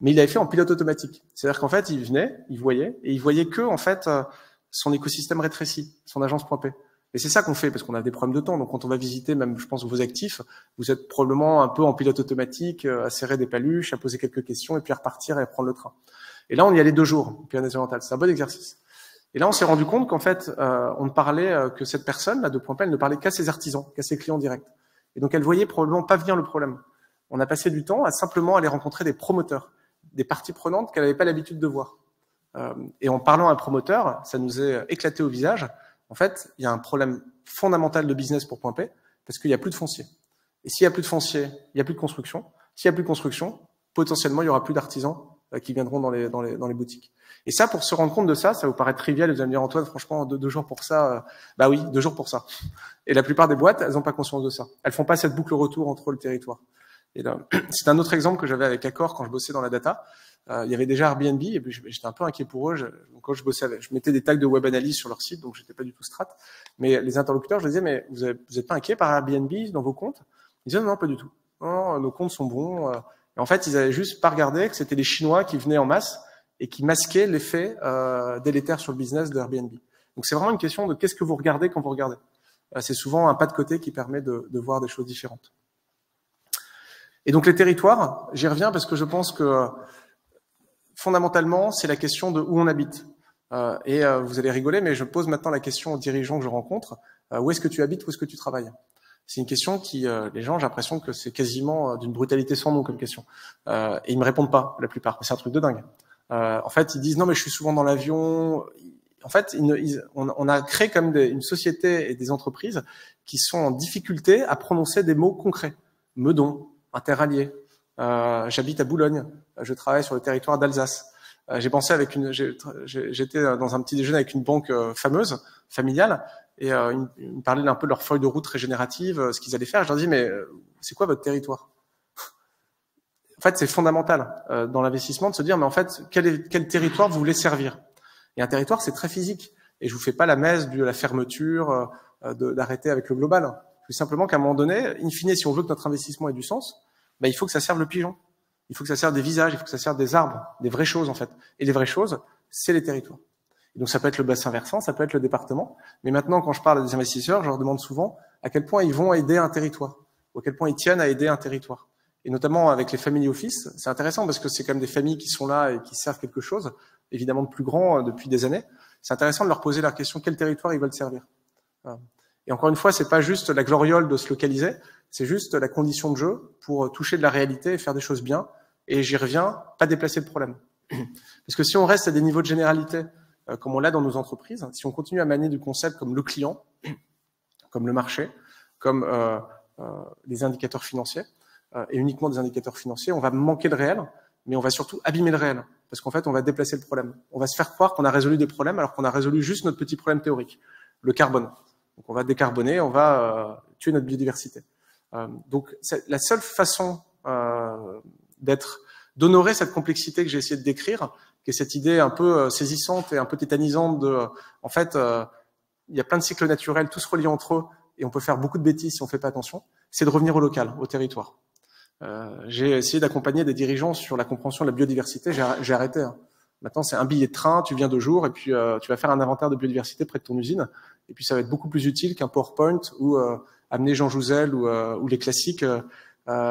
Mais il l'avait fait en pilote automatique. C'est-à-dire qu'en fait, il venait, il voyait que, en fait, son écosystème rétrécit, son agence Point P. Et c'est ça qu'on fait, parce qu'on a des problèmes de temps. Donc, quand on va visiter, même, je pense, vos actifs, vous êtes probablement un peu en pilote automatique, à serrer des paluches, à poser quelques questions, et puis à repartir et à prendre le train. Et là, on y allait 2 jours, Pyrénées-Orientales. C'est un bon exercice. Et là, on s'est rendu compte qu'en fait, on ne parlait que cette personne, là, de Point P, elle ne parlait qu'à ses artisans, qu'à ses clients directs. Et donc, elle voyait probablement pas venir le problème. On a passé du temps à simplement aller rencontrer des promoteurs, des parties prenantes qu'elle n'avait pas l'habitude de voir. Et en parlant à un promoteur, ça nous est éclaté au visage. En fait, il y a un problème fondamental de business pour Point P, parce qu'il n'y a plus de foncier. Et s'il n'y a plus de foncier, il n'y a plus de construction. S'il n'y a plus de construction, potentiellement, il n'y aura plus d'artisans qui viendront dans les boutiques. Et ça, pour se rendre compte de ça, ça vous paraît trivial, vous allez me dire, Antoine, franchement, 2 jours pour ça, bah oui, 2 jours pour ça. Et la plupart des boîtes, elles n'ont pas conscience de ça. Elles font pas cette boucle retour entre le territoire. Et là, c'est un autre exemple que j'avais avec Accor quand je bossais dans la data. Il y avait déjà Airbnb, et puis j'étais un peu inquiet pour eux. Donc quand je bossais je mettais des tags de web analyse sur leur site, donc j'étais pas du tout strat. Mais les interlocuteurs, je disais, mais vous êtes pas inquiet par Airbnb dans vos comptes? Ils disaient, non, pas du tout. Non, nos comptes sont bons. Et en fait, ils avaient juste pas regardé que c'était les Chinois qui venaient en masse et qui masquaient l'effet délétère sur le business de Airbnb. Donc c'est vraiment une question de qu'est-ce que vous regardez quand vous regardez. C'est souvent un pas de côté qui permet de voir des choses différentes. Et donc les territoires, j'y reviens parce que je pense que fondamentalement, c'est la question de où on habite. Vous allez rigoler, mais je pose maintenant la question aux dirigeants que je rencontre. Où est-ce que tu habites, où est-ce que tu travailles? C'est une question qui, les gens, j'ai l'impression que c'est quasiment d'une brutalité sans nom comme question. Et ils me répondent pas, la plupart. C'est un truc de dingue. En fait, ils disent non, mais je suis souvent dans l'avion. En fait, on a créé comme une société et des entreprises qui sont en difficulté à prononcer des mots concrets. Meudon, interallié. J'habite à Boulogne. Je travaille sur le territoire d'Alsace. J'ai pensé j'étais dans un petit déjeuner avec une banque fameuse, familiale, et ils me parlaient un peu de leur feuille de route régénérative, ce qu'ils allaient faire. Je leur dis, mais c'est quoi votre territoire? En fait, c'est fondamental dans l'investissement de se dire, mais en fait, quel territoire vous voulez servir? Et un territoire, c'est très physique. Et je vous fais pas la messe de la fermeture, d'arrêter avec le global. Je dis simplement qu'à un moment donné, in fine, si on veut que notre investissement ait du sens, il faut que ça serve le pigeon. Il faut que ça serve des visages, il faut que ça serve des arbres, des vraies choses en fait. Et les vraies choses, c'est les territoires. Et donc ça peut être le bassin versant, ça peut être le département. Mais maintenant, quand je parle à des investisseurs, je leur demande souvent à quel point ils vont aider un territoire, ou à quel point ils tiennent à aider un territoire. Et notamment avec les family office, c'est intéressant parce que c'est quand même des familles qui sont là et qui servent quelque chose, évidemment de plus grand depuis des années. C'est intéressant de leur poser la question quel territoire ils veulent servir. Et encore une fois, c'est pas juste la gloriole de se localiser, c'est juste la condition de jeu pour toucher de la réalité et faire des choses bien. Et j'y reviens, pas déplacer le problème. Parce que si on reste à des niveaux de généralité, comme on l'a dans nos entreprises, si on continue à manier du concept comme le client, comme le marché, comme les indicateurs financiers, et uniquement des indicateurs financiers, on va manquer de réel, mais on va surtout abîmer le réel. Parce qu'en fait, on va déplacer le problème. On va se faire croire qu'on a résolu des problèmes alors qu'on a résolu juste notre petit problème théorique, le carbone. Donc on va décarboner, on va tuer notre biodiversité. Donc la seule façon d'honorer cette complexité que j'ai essayé de décrire, qui est cette idée un peu saisissante et un peu tétanisante de, en fait, il y a plein de cycles naturels, tous reliés entre eux, et on peut faire beaucoup de bêtises si on fait pas attention, c'est de revenir au local, au territoire. J'ai essayé d'accompagner des dirigeants sur la compréhension de la biodiversité, j'ai arrêté. Hein. Maintenant, c'est un billet de train, tu viens 2 jours, et puis tu vas faire un inventaire de biodiversité près de ton usine, et puis ça va être beaucoup plus utile qu'un PowerPoint ou amener Jean Jouzel ou les classiques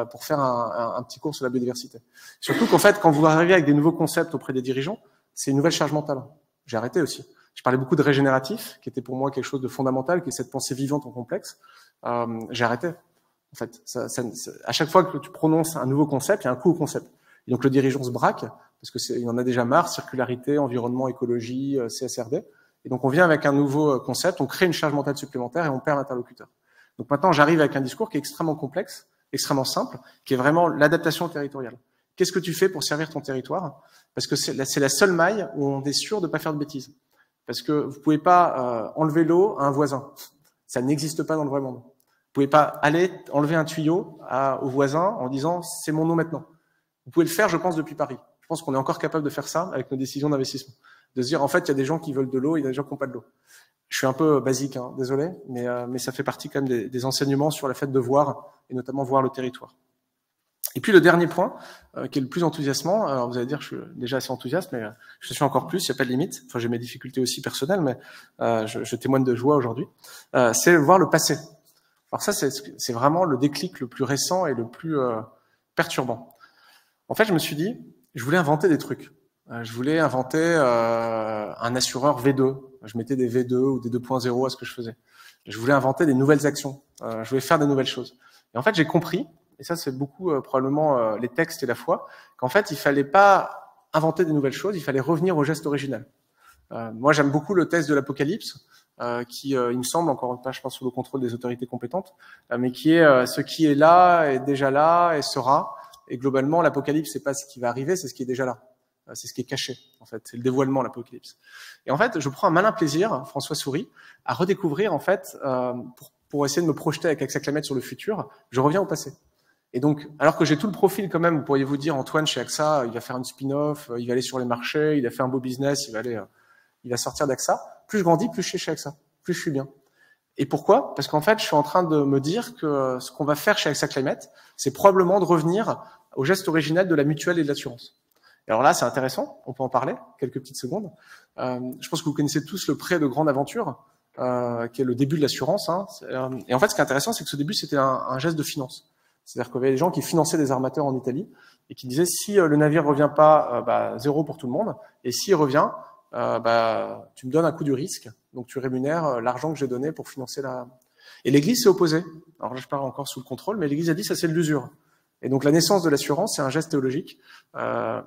pour faire un petit cours sur la biodiversité. Surtout qu'en fait, quand vous arrivez avec des nouveaux concepts auprès des dirigeants, c'est une nouvelle charge mentale. J'ai arrêté aussi. Je parlais beaucoup de régénératif, qui était pour moi quelque chose de fondamental, qui est cette pensée vivante en complexe. J'ai arrêté. En fait, à chaque fois que tu prononces un nouveau concept, il y a un coût au concept. Et donc le dirigeant se braque, parce que il en a déjà marre, circularité, environnement, écologie, CSRD. Et donc on vient avec un nouveau concept, on crée une charge mentale supplémentaire et on perd l'interlocuteur. Donc maintenant, j'arrive avec un discours qui est extrêmement complexe, extrêmement simple, qui est vraiment l'adaptation territoriale. Qu'est-ce que tu fais pour servir ton territoire? Parce que c'est la seule maille où on est sûr de ne pas faire de bêtises. Parce que vous pouvez pas enlever l'eau à un voisin. Ça n'existe pas dans le vrai monde. Vous pouvez pas aller enlever un tuyau au voisin en disant c'est mon eau maintenant. Vous pouvez le faire, je pense, depuis Paris. Je pense qu'on est encore capable de faire ça avec nos décisions d'investissement. De se dire, en fait, il y a des gens qui veulent de l'eau, il y a des gens qui n'ont pas de l'eau. Je suis un peu basique, hein, désolé, mais ça fait partie quand même des enseignements sur le fait de voir, et notamment voir le territoire. Et puis le dernier point, qui est le plus enthousiasmant, alors vous allez dire, je suis déjà assez enthousiaste, mais je suis encore plus, il n'y a pas de limite. Enfin, j'ai mes difficultés aussi personnelles, mais je témoigne de joie aujourd'hui. C'est voir le passé. Alors ça, c'est vraiment le déclic le plus récent et le plus perturbant. En fait, je me suis dit, je voulais inventer des trucs. Je voulais inventer un assureur V2. Je mettais des V2 ou des 2.0 à ce que je faisais. Je voulais inventer des nouvelles actions. Je voulais faire des nouvelles choses. Et en fait, j'ai compris, et ça c'est beaucoup probablement les textes et la foi, qu'en fait, il fallait pas inventer des nouvelles choses, il fallait revenir au geste original. Moi, j'aime beaucoup le texte de l'Apocalypse, qui, il me semble, encore une fois, je pense sous le contrôle des autorités compétentes, mais qui est ce qui est là, est déjà là et sera. Et globalement, l'Apocalypse, c'est pas ce qui va arriver, c'est ce qui est déjà là. C'est ce qui est caché, en fait. C'est le dévoilement, l'Apocalypse. Et en fait, je prends un malin plaisir, François Souris, à redécouvrir, en fait, pour essayer de me projeter avec AXA Climate sur le futur, je reviens au passé. Et donc, alors que j'ai tout le profil quand même, vous pourriez vous dire, Antoine, chez AXA, il va faire une spin-off, il va aller sur les marchés, il a fait un beau business, il va sortir d'AXA. Plus je grandis, plus je suis chez AXA, plus je suis bien. Et pourquoi? Parce qu'en fait, je suis en train de me dire que ce qu'on va faire chez AXA Climate, c'est probablement de revenir au geste original de la mutuelle et de l'assurance. Alors là, c'est intéressant, on peut en parler, quelques petites secondes. Je pense que vous connaissez tous le prêt de grande aventure, qui est le début de l'assurance. Hein. Et en fait, ce qui est intéressant, c'est que ce début, c'était un geste de finance. C'est-à-dire qu'il y avait des gens qui finançaient des armateurs en Italie et qui disaient, si le navire revient pas, 0 pour tout le monde, et s'il revient, tu me donnes un coup du risque, donc tu rémunères l'argent que j'ai donné pour financer la... Et l'Église s'est opposée. Alors là, je parle encore sous le contrôle, mais l'Église a dit, ça c'est de l'usure. Et donc la naissance de l'assurance, c'est un geste théologique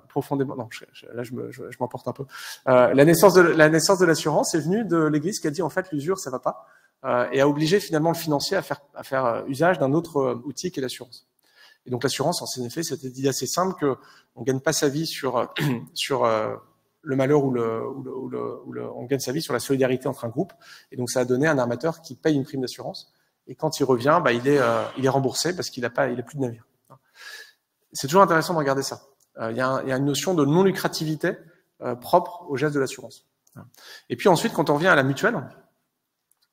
profondément. Non, là je m'emporte un peu. La naissance de l'assurance est venue de l'Église qui a dit en fait l'usure ça va pas et a obligé finalement le financier à faire usage d'un autre outil qui est l'assurance. Et donc l'assurance, en effet, c'était dit assez simple que on gagne pas sa vie sur le malheur ou on gagne sa vie sur la solidarité entre un groupe. Et donc ça a donné un armateur qui paye une prime d'assurance et quand il revient, il est remboursé parce qu'il a plus de navire. C'est toujours intéressant de regarder ça. Il y a une notion de non-lucrativité propre au geste de l'assurance. Et puis ensuite, quand on revient à la mutuelle,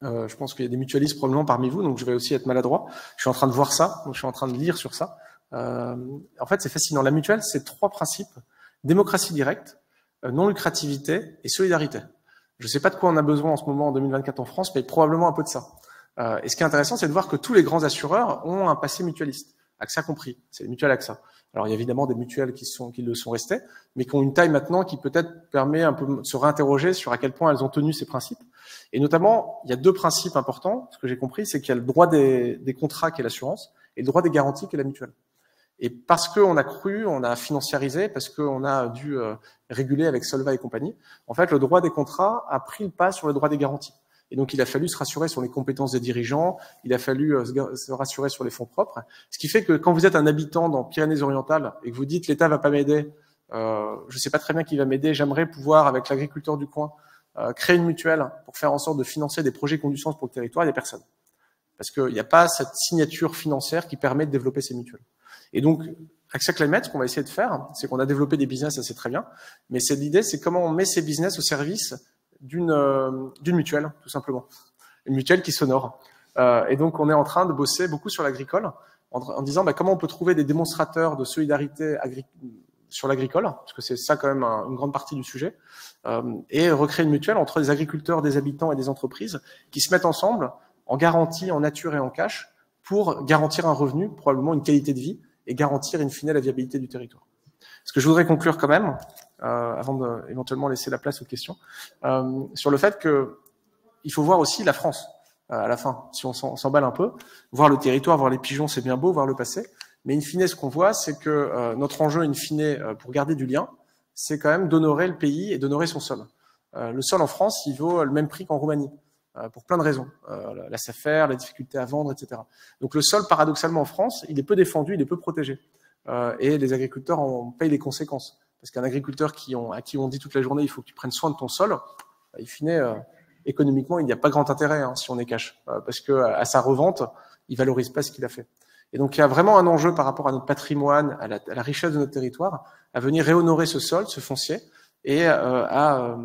je pense qu'il y a des mutualistes probablement parmi vous, donc je vais aussi être maladroit. Je suis en train de voir ça, donc je suis en train de lire sur ça. En fait, c'est fascinant. La mutuelle, c'est 3 principes: démocratie directe, non-lucrativité et solidarité. Je ne sais pas de quoi on a besoin en ce moment en 2024 en France, mais probablement un peu de ça. Et ce qui est intéressant, c'est de voir que tous les grands assureurs ont un passé mutualiste, AXA compris. C'est les mutuelles AXA. Alors, il y a évidemment des mutuelles qui le sont restées, mais qui ont une taille maintenant qui peut-être permet un peu de se réinterroger sur à quel point elles ont tenu ces principes. Et notamment, il y a 2 principes importants. Ce que j'ai compris, c'est qu'il y a le droit des contrats qui est l'assurance et le droit des garanties qui est la mutuelle. Et parce qu'on a cru, on a financiarisé, parce qu'on a dû réguler avec Solva et compagnie, en fait, le droit des contrats a pris le pas sur le droit des garanties. Et donc, il a fallu se rassurer sur les compétences des dirigeants, il a fallu se rassurer sur les fonds propres. Ce qui fait que quand vous êtes un habitant dans Pyrénées-Orientales et que vous dites l'État va pas m'aider, je sais pas très bien qui va m'aider, j'aimerais pouvoir, avec l'agriculteur du coin, créer une mutuelle pour faire en sorte de financer des projets qui ont du sens pour le territoire, il n'y a personne. Parce qu'il n'y a pas cette signature financière qui permet de développer ces mutuelles. Et donc, AXA Climate, ce qu'on va essayer de faire, c'est qu'on a développé des business, ça c'est très bien, mais l'idée, c'est comment on met ces business au service d'une mutuelle, tout simplement. Une mutuelle qui s'honore. Et donc, on est en train de bosser beaucoup sur l'agricole, en disant comment on peut trouver des démonstrateurs de solidarité sur l'agricole, parce que c'est ça quand même une grande partie du sujet, et recréer une mutuelle entre des agriculteurs, des habitants et des entreprises qui se mettent ensemble en garantie, en nature et en cash, pour garantir un revenu, probablement une qualité de vie, et garantir in fine la viabilité du territoire. Ce que je voudrais conclure quand même, avant d'éventuellement laisser la place aux questions, sur le fait qu'il faut voir aussi la France à la fin, si on s'emballe un peu, voir le territoire, voir les pigeons, c'est bien beau, voir le passé, mais in fine, ce qu'on voit, c'est que notre enjeu in fine, pour garder du lien, c'est quand même d'honorer le pays et d'honorer son sol. Le sol en France, il vaut le même prix qu'en Roumanie, pour plein de raisons, la SAFER, la difficulté à vendre, etc. Donc le sol, paradoxalement en France, il est peu défendu, il est peu protégé. Et les agriculteurs en payent les conséquences. Parce qu'un agriculteur à qui on dit toute la journée il faut que tu prennes soin de ton sol, in fine, économiquement, il n'y a pas grand intérêt si on est cash. Parce que à sa revente, il valorise pas ce qu'il a fait. Et donc il y a vraiment un enjeu par rapport à notre patrimoine, à la richesse de notre territoire, à venir réhonorer ce sol, ce foncier, et à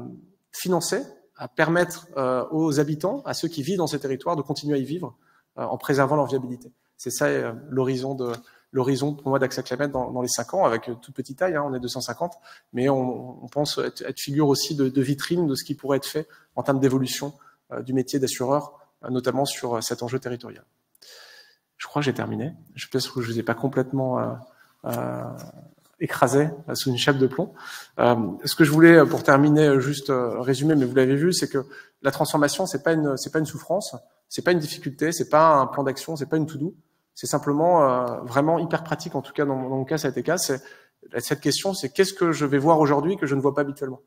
financer, à permettre aux habitants, à ceux qui vivent dans ces territoires, de continuer à y vivre en préservant leur viabilité. C'est ça l'horizon pour moi d'AXA Climate dans les 5 ans, avec toute petite taille, on est 250, mais on pense être figure aussi de vitrine de ce qui pourrait être fait en termes d'évolution du métier d'assureur, notamment sur cet enjeu territorial. Je crois que j'ai terminé. Je pense que je ne vous ai pas complètement écrasé sous une chape de plomb. Ce que je voulais, pour terminer, juste résumer, mais vous l'avez vu, c'est que la transformation, c'est pas une souffrance, c'est pas une difficulté, c'est pas un plan d'action, c'est pas une to-do. C'est simplement vraiment hyper pratique, en tout cas dans mon cas, ça a été le cas. Cette question, c'est qu'est-ce que je vais voir aujourd'hui que je ne vois pas habituellement.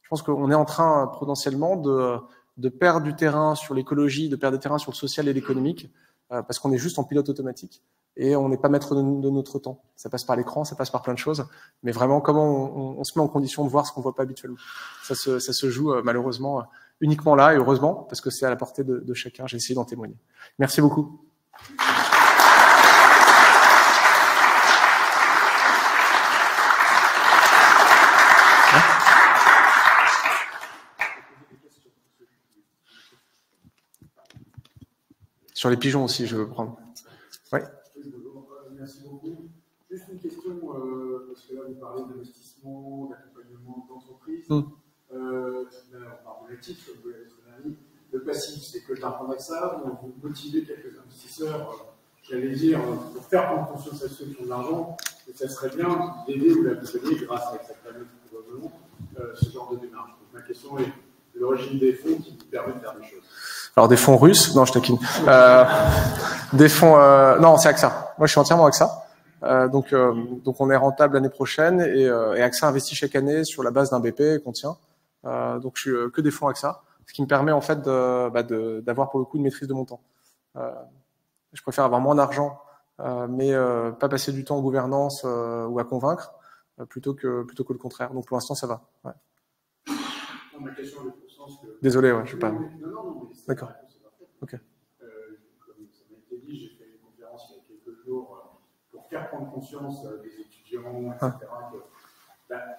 Je pense qu'on est en train potentiellement de perdre du terrain sur l'écologie, de perdre du terrain sur le social et l'économique, parce qu'on est juste en pilote automatique et on n'est pas maître de notre temps. Ça passe par l'écran, ça passe par plein de choses, mais vraiment comment on se met en condition de voir ce qu'on ne voit pas habituellement. Ça se joue malheureusement uniquement là, et heureusement, parce que c'est à la portée de chacun. J'ai essayé d'en témoigner. Merci beaucoup. Sur les pigeons aussi, je veux prendre. Oui. Merci beaucoup. Juste une question, parce que là, vous parlez d'investissement, d'accompagnement d'entreprise. On parle de l'actif, comme vous l'avez très bien dit. Le passif, c'est que de l'argent d'AXA. Vous motivez quelques investisseurs, j'allais dire, pour faire prendre conscience à ceux qui ont de l'argent, et ça serait bien d'aider ou d'accompagner, grâce à AXA Climate probablement, ce genre de démarche. Donc ma question est l'origine des fonds qui vous permettent de faire des choses. Alors des fonds russes, non je taquine. Des fonds, non c'est AXA. Moi je suis entièrement AXA. Donc on est rentable l'année prochaine et AXA investit chaque année sur la base d'un BP qu'on tient. Donc je suis que des fonds AXA, ce qui me permet en fait d'avoir pour le coup une maîtrise de mon temps. Je préfère avoir moins d'argent, mais pas passer du temps en gouvernance ou à convaincre, plutôt que le contraire. Donc pour l'instant ça va. Ouais. Non, ma question est pour sens que... Désolé, ouais, je sais pas. Non, mais d'accord. Ok. Comme ça m'a été dit, j'ai fait une conférence il y a quelques jours pour faire prendre conscience des étudiants, etc.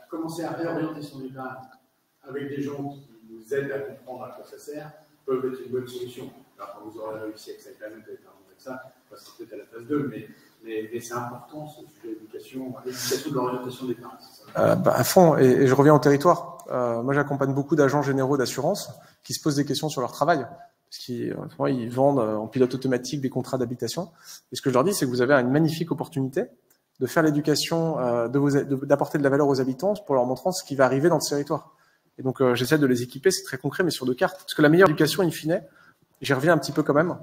Commencer à réorienter son épargne avec des gens qui vous aident à comprendre à quoi ça sert, peuvent être une bonne solution. Alors, quand vous aurez réussi avec cette planète, avec ça, on passera peut-être à la phase 2, mais c'est important ce sujet d'éducation, l'éducation de l'orientation des parents. À fond, et je reviens au territoire. Moi, j'accompagne beaucoup d'agents généraux d'assurance qui se posent des questions sur leur travail, parce qu'ils vendent en pilote automatique des contrats d'habitation. Et ce que je leur dis, c'est que vous avez une magnifique opportunité de faire l'éducation, d'apporter de la valeur aux habitants pour leur montrant ce qui va arriver dans ce territoire. Et donc, j'essaie de les équiper, c'est très concret, mais sur 2 cartes. Parce que la meilleure éducation, in fine, j'y reviens un petit peu quand même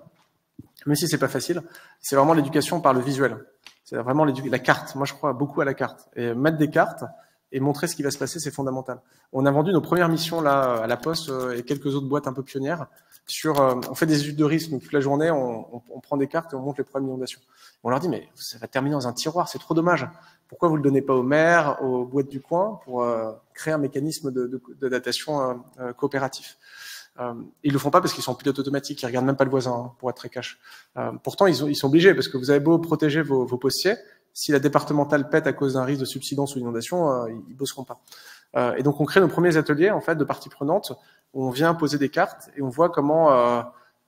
si c'est pas facile, c'est vraiment l'éducation par le visuel. C'est vraiment la carte. Moi, je crois beaucoup à la carte. Et mettre des cartes et montrer ce qui va se passer, c'est fondamental. On a vendu nos premières missions là à la Poste et quelques autres boîtes un peu pionnières sur. On fait des études de risque, donc toute la journée, on prend des cartes et on montre les problèmes d'inondation. On leur dit mais ça va terminer dans un tiroir, c'est trop dommage. Pourquoi vous le donnez pas aux maires, aux boîtes du coin pour créer un mécanisme de datation coopératif? Ils le font pas parce qu'ils sont en pilote automatique, ils regardent même pas le voisin, pour être très cash. Pourtant, ils sont obligés parce que vous avez beau protéger vos postiers, si la départementale pète à cause d'un risque de subsidence ou d'inondation, ils bosseront pas. Et donc, on crée nos premiers ateliers en fait de parties prenantes où on vient poser des cartes et on voit comment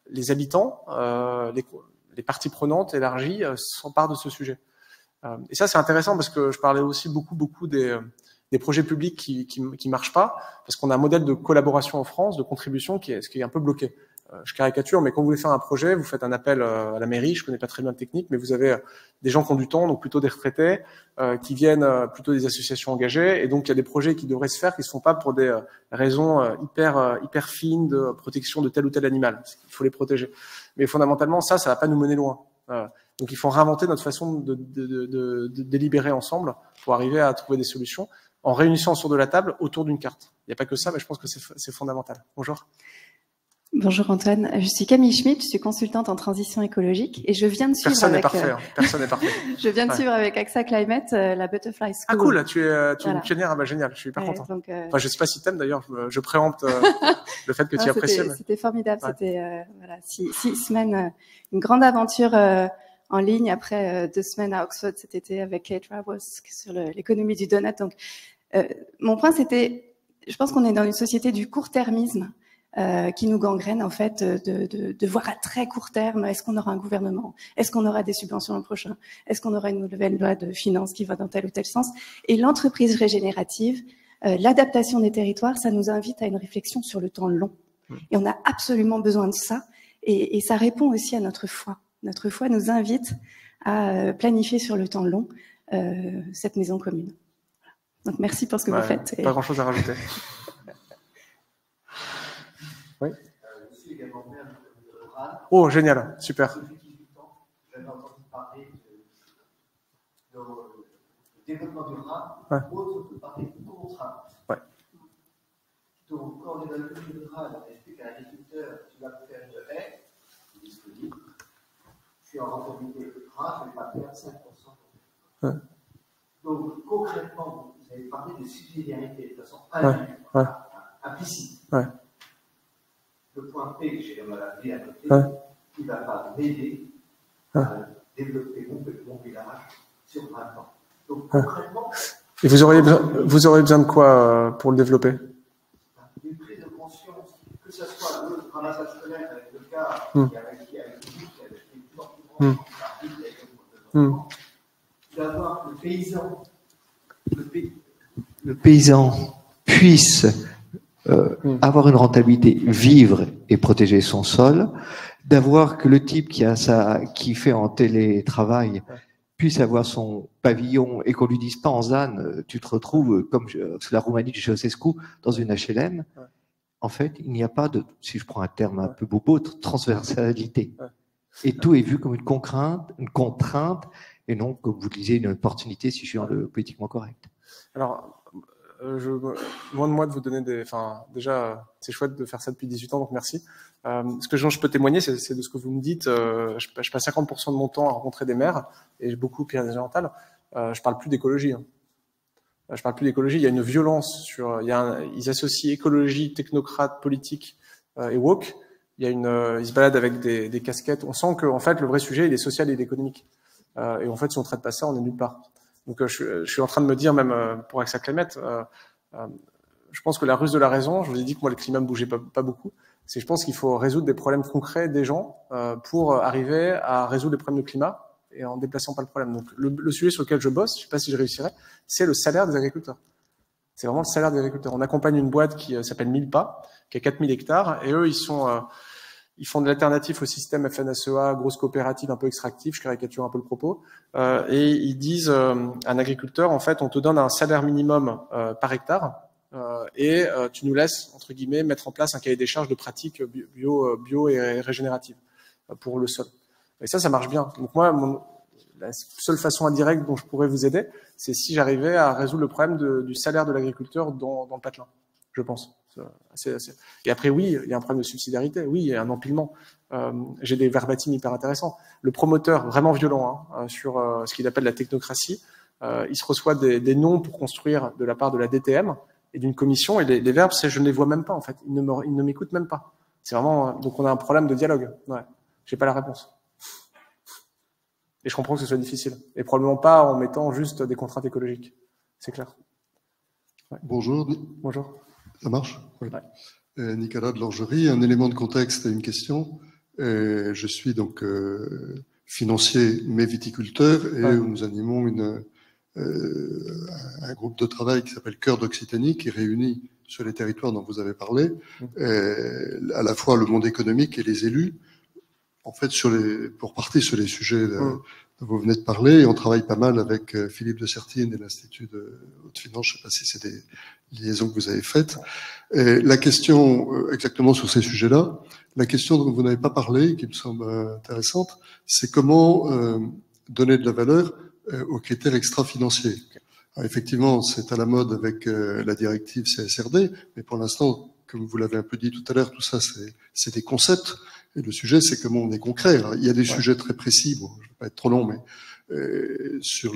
les habitants, les parties prenantes élargies s'emparent de ce sujet. Et ça, c'est intéressant parce que je parlais aussi beaucoup des projets publics qui marchent pas, parce qu'on a un modèle de collaboration en France, de contribution qui est un peu bloqué. Je caricature, mais quand vous voulez faire un projet, vous faites un appel à la mairie, je connais pas très bien la technique, mais vous avez des gens qui ont du temps, donc plutôt des retraités, qui viennent plutôt des associations engagées, et donc il y a des projets qui devraient se faire, qui se font pas pour des raisons hyper fines de protection de tel ou tel animal. Il faut les protéger. Mais fondamentalement, ça va pas nous mener loin. Donc il faut réinventer notre façon de délibérer ensemble pour arriver à trouver des solutions en réunissant autour de la table autour d'une carte. Il n'y a pas que ça, mais je pense que c'est fondamental. Bonjour. Bonjour Antoine, je suis Camille Schmitt, je suis consultante en transition écologique et je viens de suivre Personne n'est parfait. Personne n'est parfait. Je viens de suivre avec AXA Climate la Butterfly School. Ah cool, tu es une pionnière, ah bah génial, je suis hyper content. Donc, enfin, je sais pas si t'aimes d'ailleurs, je préempte le fait que tu apprécies. C'était formidable, c'était voilà, 6 semaines, une grande aventure en ligne après 2 semaines à Oxford cet été avec Kate Raworth sur l'économie du donut. Donc mon point c'était, je pense qu'on est dans une société du court-termisme. Qui nous gangrène en fait de voir à très court terme, est-ce qu'on aura un gouvernement, est-ce qu'on aura des subventions l'an prochain, est-ce qu'on aura une nouvelle loi de finances qui va dans tel ou tel sens. Et l'entreprise régénérative, l'adaptation des territoires, ça nous invite à une réflexion sur le temps long. Et on a absolument besoin de ça, et ça répond aussi à notre foi. Notre foi nous invite à planifier sur le temps long cette maison commune. Donc merci pour ce que vous faites. Pas grand-chose à rajouter. Oui. Je suis également maire de Rade. Oh, génial, super. Depuis 18 ans, j'avais entendu parler de développement durable, autre que par des contraintes. Ouais. Donc, quand on est dans le milieu rural, on explique à l'agriculteur, tu vas faire une haie, c'est disponible. Je suis en rentabilité rare, je ne vais pas faire 5%. Ouais. Donc, concrètement, vous avez parlé de subsidiarité de façon implicite. Ouais. Le point P que j'ai dans la vie à noter, qui ne va pas m'aider à développer mon village sur 20 ans. Donc, concrètement. Et vous auriez besoin de quoi pour le développer? Une prise de conscience, que ce soit le ramassage scolaire avec le cas qui a été d'avoir le paysan puisse avoir une rentabilité, vivre et protéger son sol, d'avoir que le type qui fait en télétravail puisse avoir son pavillon et qu'on lui dise pas en ZAN, tu te retrouves comme la Roumanie de Ceausescu dans une HLM. En fait, il n'y a pas de, si je prends un terme un peu bobo, de transversalité. Et tout est vu comme une contrainte et non, comme vous le disiez, une opportunité si je suis dans le politiquement correct. Alors, loin de moi de vous donner des... Enfin, déjà, c'est chouette de faire ça depuis 18 ans, donc merci. Ce que je peux témoigner, c'est de ce que vous me dites. Je passe 50% de mon temps à rencontrer des maires, et beaucoup Pyrénées-Orientales. Je parle plus d'écologie. Hein. Je parle plus d'écologie. Il y a une violence sur... ils associent écologie, technocrate, politique et woke. Ils se baladent avec des casquettes. On sent que, en fait, le vrai sujet, il est social et il est économique. Et en fait, si on ne traite pas ça, on est nulle part. Donc, je suis en train de me dire, même pour AXA Climate, je pense que la ruse de la raison, je vous ai dit que moi le climat me bougeait pas beaucoup, c'est je pense qu'il faut résoudre des problèmes concrets des gens pour arriver à résoudre les problèmes de climat et en déplaçant pas le problème. Donc le sujet sur lequel je bosse, je sais pas si je réussirai, c'est le salaire des agriculteurs. C'est vraiment le salaire des agriculteurs. On accompagne une boîte qui s'appelle Milpa, qui a 4000 hectares, et eux, ils font de l'alternative au système FNSEA, grosse coopérative un peu extractive, je caricature un peu le propos, et ils disent un agriculteur, en fait, on te donne un salaire minimum par hectare, et tu nous laisses, entre guillemets, mettre en place un cahier des charges de pratiques bio et régénératives pour le sol. Et ça marche bien. Donc moi, la seule façon indirecte dont je pourrais vous aider, c'est si j'arrivais à résoudre le problème du salaire de l'agriculteur dans le patelin, je pense. Et après, oui, il y a un problème de subsidiarité, oui, il y a un empilement. J'ai des verbatims hyper intéressants. Le promoteur, vraiment violent, sur ce qu'il appelle la technocratie, il se reçoit des noms pour construire de la part de la DTM et d'une commission, et les verbes, je ne les vois même pas, en fait. Ils ne m'écoutent même pas. C'est vraiment, donc on a un problème de dialogue. Ouais. J'ai pas la réponse. Et je comprends que ce soit difficile. Et probablement pas en mettant juste des contraintes écologiques. C'est clair. Ouais. Bonjour. Bonjour. Ça marche? Oui. Ouais. Nicolas de l'Orgerie, un élément de contexte et une question. Je suis donc financier mais viticulteur et ouais. nous animons un groupe de travail qui s'appelle Cœur d'Occitanie qui réunit sur les territoires dont vous avez parlé à la fois le monde économique et les élus. En fait, pour partir sur les sujets dont vous venez de parler, et on travaille pas mal avec Philippe de Sertine et l'Institut de haute finance. Je ne sais pas si c'est des liaisons que vous avez faites. Et la question, exactement sur ces sujets-là, la question dont vous n'avez pas parlé, qui me semble intéressante, c'est comment donner de la valeur aux critères extra-financiers. Alors, effectivement, c'est à la mode avec la directive CSRD, mais pour l'instant, comme vous l'avez un peu dit tout à l'heure, tout ça, c'est des concepts. Et le sujet, c'est comment on est concret. Alors, il y a des sujets très précis, bon, je ne vais pas être trop long, mais sur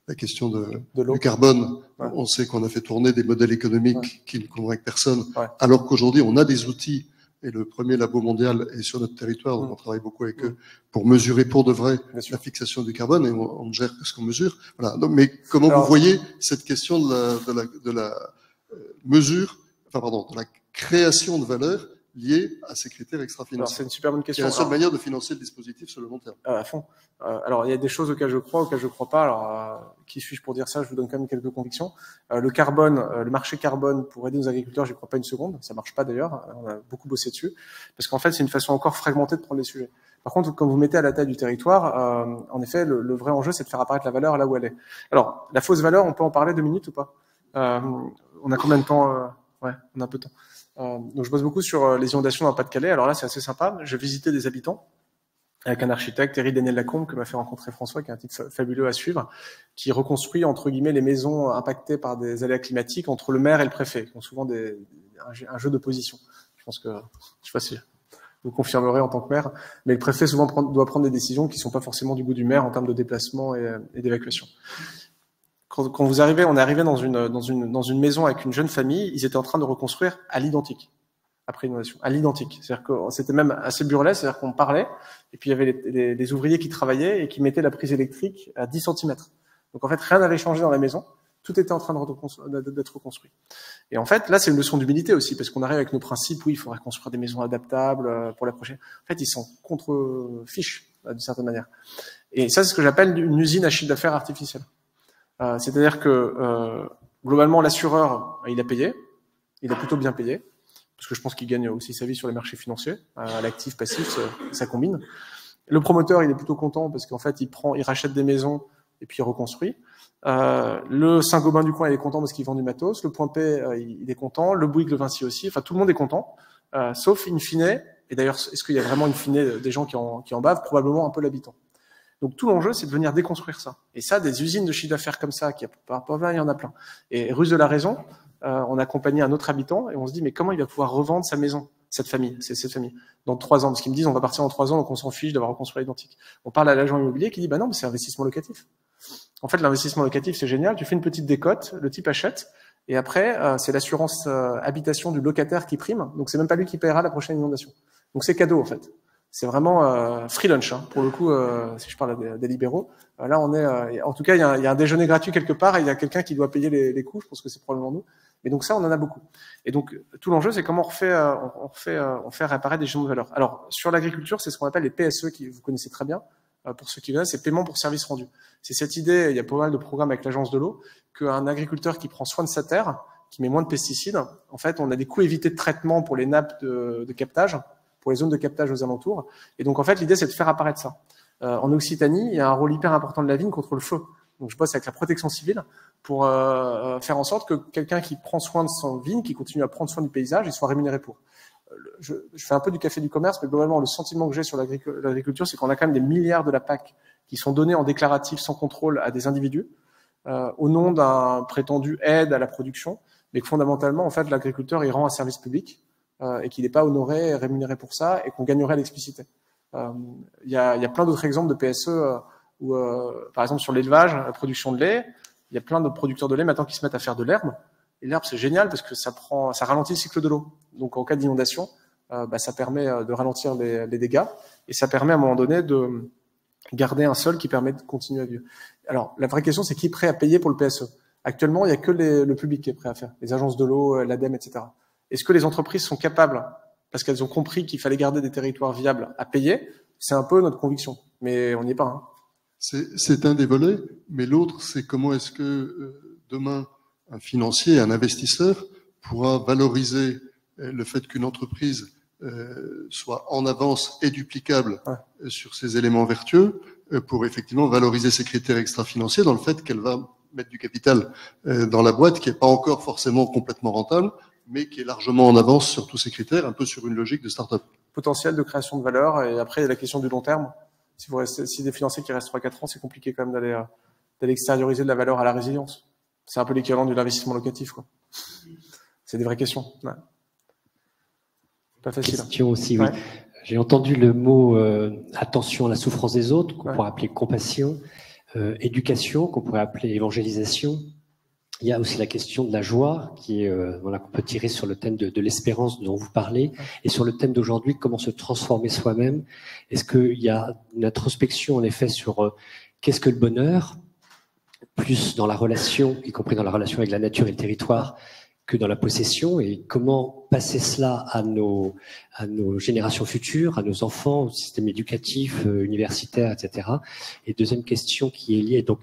la question du carbone, on sait qu'on a fait tourner des modèles économiques qui ne convainquent personne, alors qu'aujourd'hui, on a des outils, et le premier labo mondial est sur notre territoire, donc on travaille beaucoup avec eux, pour mesurer pour de vrai la fixation du carbone, et on ne gère que ce qu'on mesure. Voilà. Donc, mais comment vous voyez cette question de la mesure, de la création de valeur lié à ces critères extra-financiers? C'est une super bonne question. C'est la seule manière de financer le dispositif sur le long terme. À fond. Alors, il y a des choses auxquelles je crois pas. Alors, qui suis-je pour dire ça? Je vous donne quand même quelques convictions. Le carbone, le marché carbone pour aider nos agriculteurs, j'y crois pas une seconde. Ça marche pas d'ailleurs. On a beaucoup bossé dessus. Parce qu'en fait, c'est une façon encore fragmentée de prendre les sujets. Par contre, quand vous mettez à la taille du territoire, en effet, le vrai enjeu, c'est de faire apparaître la valeur là où elle est. Alors, la fausse valeur, on peut en parler 2 minutes ou pas? On a combien de temps? Ouais, on a un peu de temps. Donc je bosse beaucoup sur les inondations dans le Pas-de-Calais. Alors là, c'est assez sympa. Je visitais des habitants avec un architecte, Thierry Daniel-Lacombe, que m'a fait rencontrer François, qui a un titre fabuleux à suivre, qui reconstruit, entre guillemets, les maisons impactées par des aléas climatiques entre le maire et le préfet, qui ont souvent un jeu d'opposition. Je pense que, je sais pas si vous confirmerez en tant que maire, mais le préfet souvent doit prendre des décisions qui sont pas forcément du goût du maire en termes de déplacement et d'évacuation. Quand vous arrivez, on est arrivé dans une maison avec une jeune famille, ils étaient en train de reconstruire à l'identique, après inondation, à l'identique. C'est-à-dire que c'était même assez burlesque, c'est-à-dire qu'on parlait, et puis il y avait les ouvriers qui travaillaient et qui mettaient la prise électrique à 10 cm. Donc en fait, rien n'avait changé dans la maison, tout était en train d'être reconstruit. Et en fait, là, c'est une leçon d'humilité aussi, parce qu'on arrive avec nos principes, oui, il faudrait construire des maisons adaptables pour la prochaine. En fait, ils sont contre-fiches, d'une certaine manière. Et ça, c'est ce que j'appelle une usine à chiffre d'affaires artificielle. C'est-à-dire que globalement l'assureur il a payé, il a plutôt bien payé, parce que je pense qu'il gagne aussi sa vie sur les marchés financiers, l'actif passif ça combine. Le promoteur il est plutôt content parce qu'en fait il rachète des maisons et puis il reconstruit. Le Saint-Gobain du coin il est content parce qu'il vend du matos, le Point P il est content, le Bouygues, le Vinci aussi, enfin tout le monde est content, sauf in fine, et d'ailleurs est-ce qu'il y a vraiment in fine des gens qui en bavent? Probablement un peu l'habitant. Donc tout l'enjeu, c'est de venir déconstruire ça. Et ça, des usines de chiffre d'affaires comme ça, il y en a plein. Et ruse de la raison, on a accompagné un autre habitant et on se dit, mais comment il va pouvoir revendre sa maison, cette famille, dans 3 ans? Parce qu'ils me disent, on va partir dans 3 ans, donc on s'en fiche d'avoir reconstruit l'identique. On parle à l'agent immobilier qui dit, bah non, mais c'est investissement locatif. En fait, l'investissement locatif, c'est génial. Tu fais une petite décote, le type achète, et après, c'est l'assurance habitation du locataire qui prime. Donc c'est même pas lui qui paiera la prochaine inondation. Donc c'est cadeau, en fait. C'est vraiment free lunch, hein. Pour le coup, si je parle des libéraux. Là, on est, en tout cas, il y a un déjeuner gratuit quelque part et il y a quelqu'un qui doit payer les coûts. Je pense que c'est probablement nous. Mais donc ça, on en a beaucoup. Et donc tout l'enjeu, c'est comment on fait réapparaître des changements de valeur. Alors sur l'agriculture, c'est ce qu'on appelle les PSE, qui vous connaissez très bien. Pour ceux qui connaissent, c'est paiement pour service rendu. C'est cette idée, il y a pas mal de programmes avec l'agence de l'eau, qu'un agriculteur qui prend soin de sa terre, qui met moins de pesticides, en fait, on a des coûts évités de traitement pour les nappes de captage, pour les zones de captage aux alentours. Et donc, en fait, l'idée, c'est de faire apparaître ça. En Occitanie, il y a un rôle hyper important de la vigne contre le feu. Donc, je bosse avec la protection civile pour faire en sorte que quelqu'un qui prend soin de son vigne, qui continue à prendre soin du paysage, il soit rémunéré pour. Je fais un peu du café du commerce, mais globalement, le sentiment que j'ai sur l'agriculture, c'est qu'on a quand même des milliards de la PAC qui sont donnés en déclaratif sans contrôle à des individus au nom d'un prétendu aide à la production, mais que fondamentalement, en fait, l'agriculteur, il rend un service public et qu'il n'est pas honoré et rémunéré pour ça et qu'on gagnerait à l'explicité. Il y a plein d'autres exemples de PSE où, par exemple, sur l'élevage, la production de lait, il y a plein de producteurs de lait maintenant qui se mettent à faire de l'herbe. Et l'herbe, c'est génial parce que ça ralentit le cycle de l'eau. Donc, en cas d'inondation, ça permet de ralentir les dégâts et ça permet à un moment donné de garder un sol qui permet de continuer à vivre. Alors, la vraie question, c'est qui est prêt à payer pour le PSE? Actuellement, il n'y a que le public qui est prêt à faire, les agences de l'eau, l'ADEME, etc. Est-ce que les entreprises sont capables, parce qu'elles ont compris qu'il fallait garder des territoires viables, à payer? C'est un peu notre conviction, mais on n'y est pas. Hein. C'est un des volets, mais l'autre, c'est comment est-ce que demain, un financier, un investisseur pourra valoriser le fait qu'une entreprise soit en avance et duplicable sur ces éléments vertueux pour effectivement valoriser ses critères extra-financiers dans le fait qu'elle va mettre du capital dans la boîte qui n'est pas encore forcément complètement rentable, mais qui est largement en avance sur tous ces critères, un peu sur une logique de start-up. Potentiel de création de valeur, et après, il y a la question du long terme. Si des financiers qui restent 3-4 ans, c'est compliqué quand même d'aller extérioriser de la valeur à la résilience. C'est un peu l'équivalent de l'investissement locatif, quoi. C'est des vraies questions. Ouais. Pas facile. Question aussi, oui. J'ai entendu le mot attention à la souffrance des autres, qu'on pourrait appeler compassion, éducation, qu'on pourrait appeler évangélisation. Il y a aussi la question de la joie, qui est qu'on peut tirer sur le thème de l'espérance dont vous parlez, et sur le thème d'aujourd'hui, comment se transformer soi-même. Est-ce qu'il y a une introspection, en effet, sur qu'est-ce que le bonheur, plus dans la relation, y compris dans la relation avec la nature et le territoire, que dans la possession, et comment passer cela à nos générations futures, à nos enfants, au système éducatif, universitaire, etc. Et deuxième question qui est liée, donc,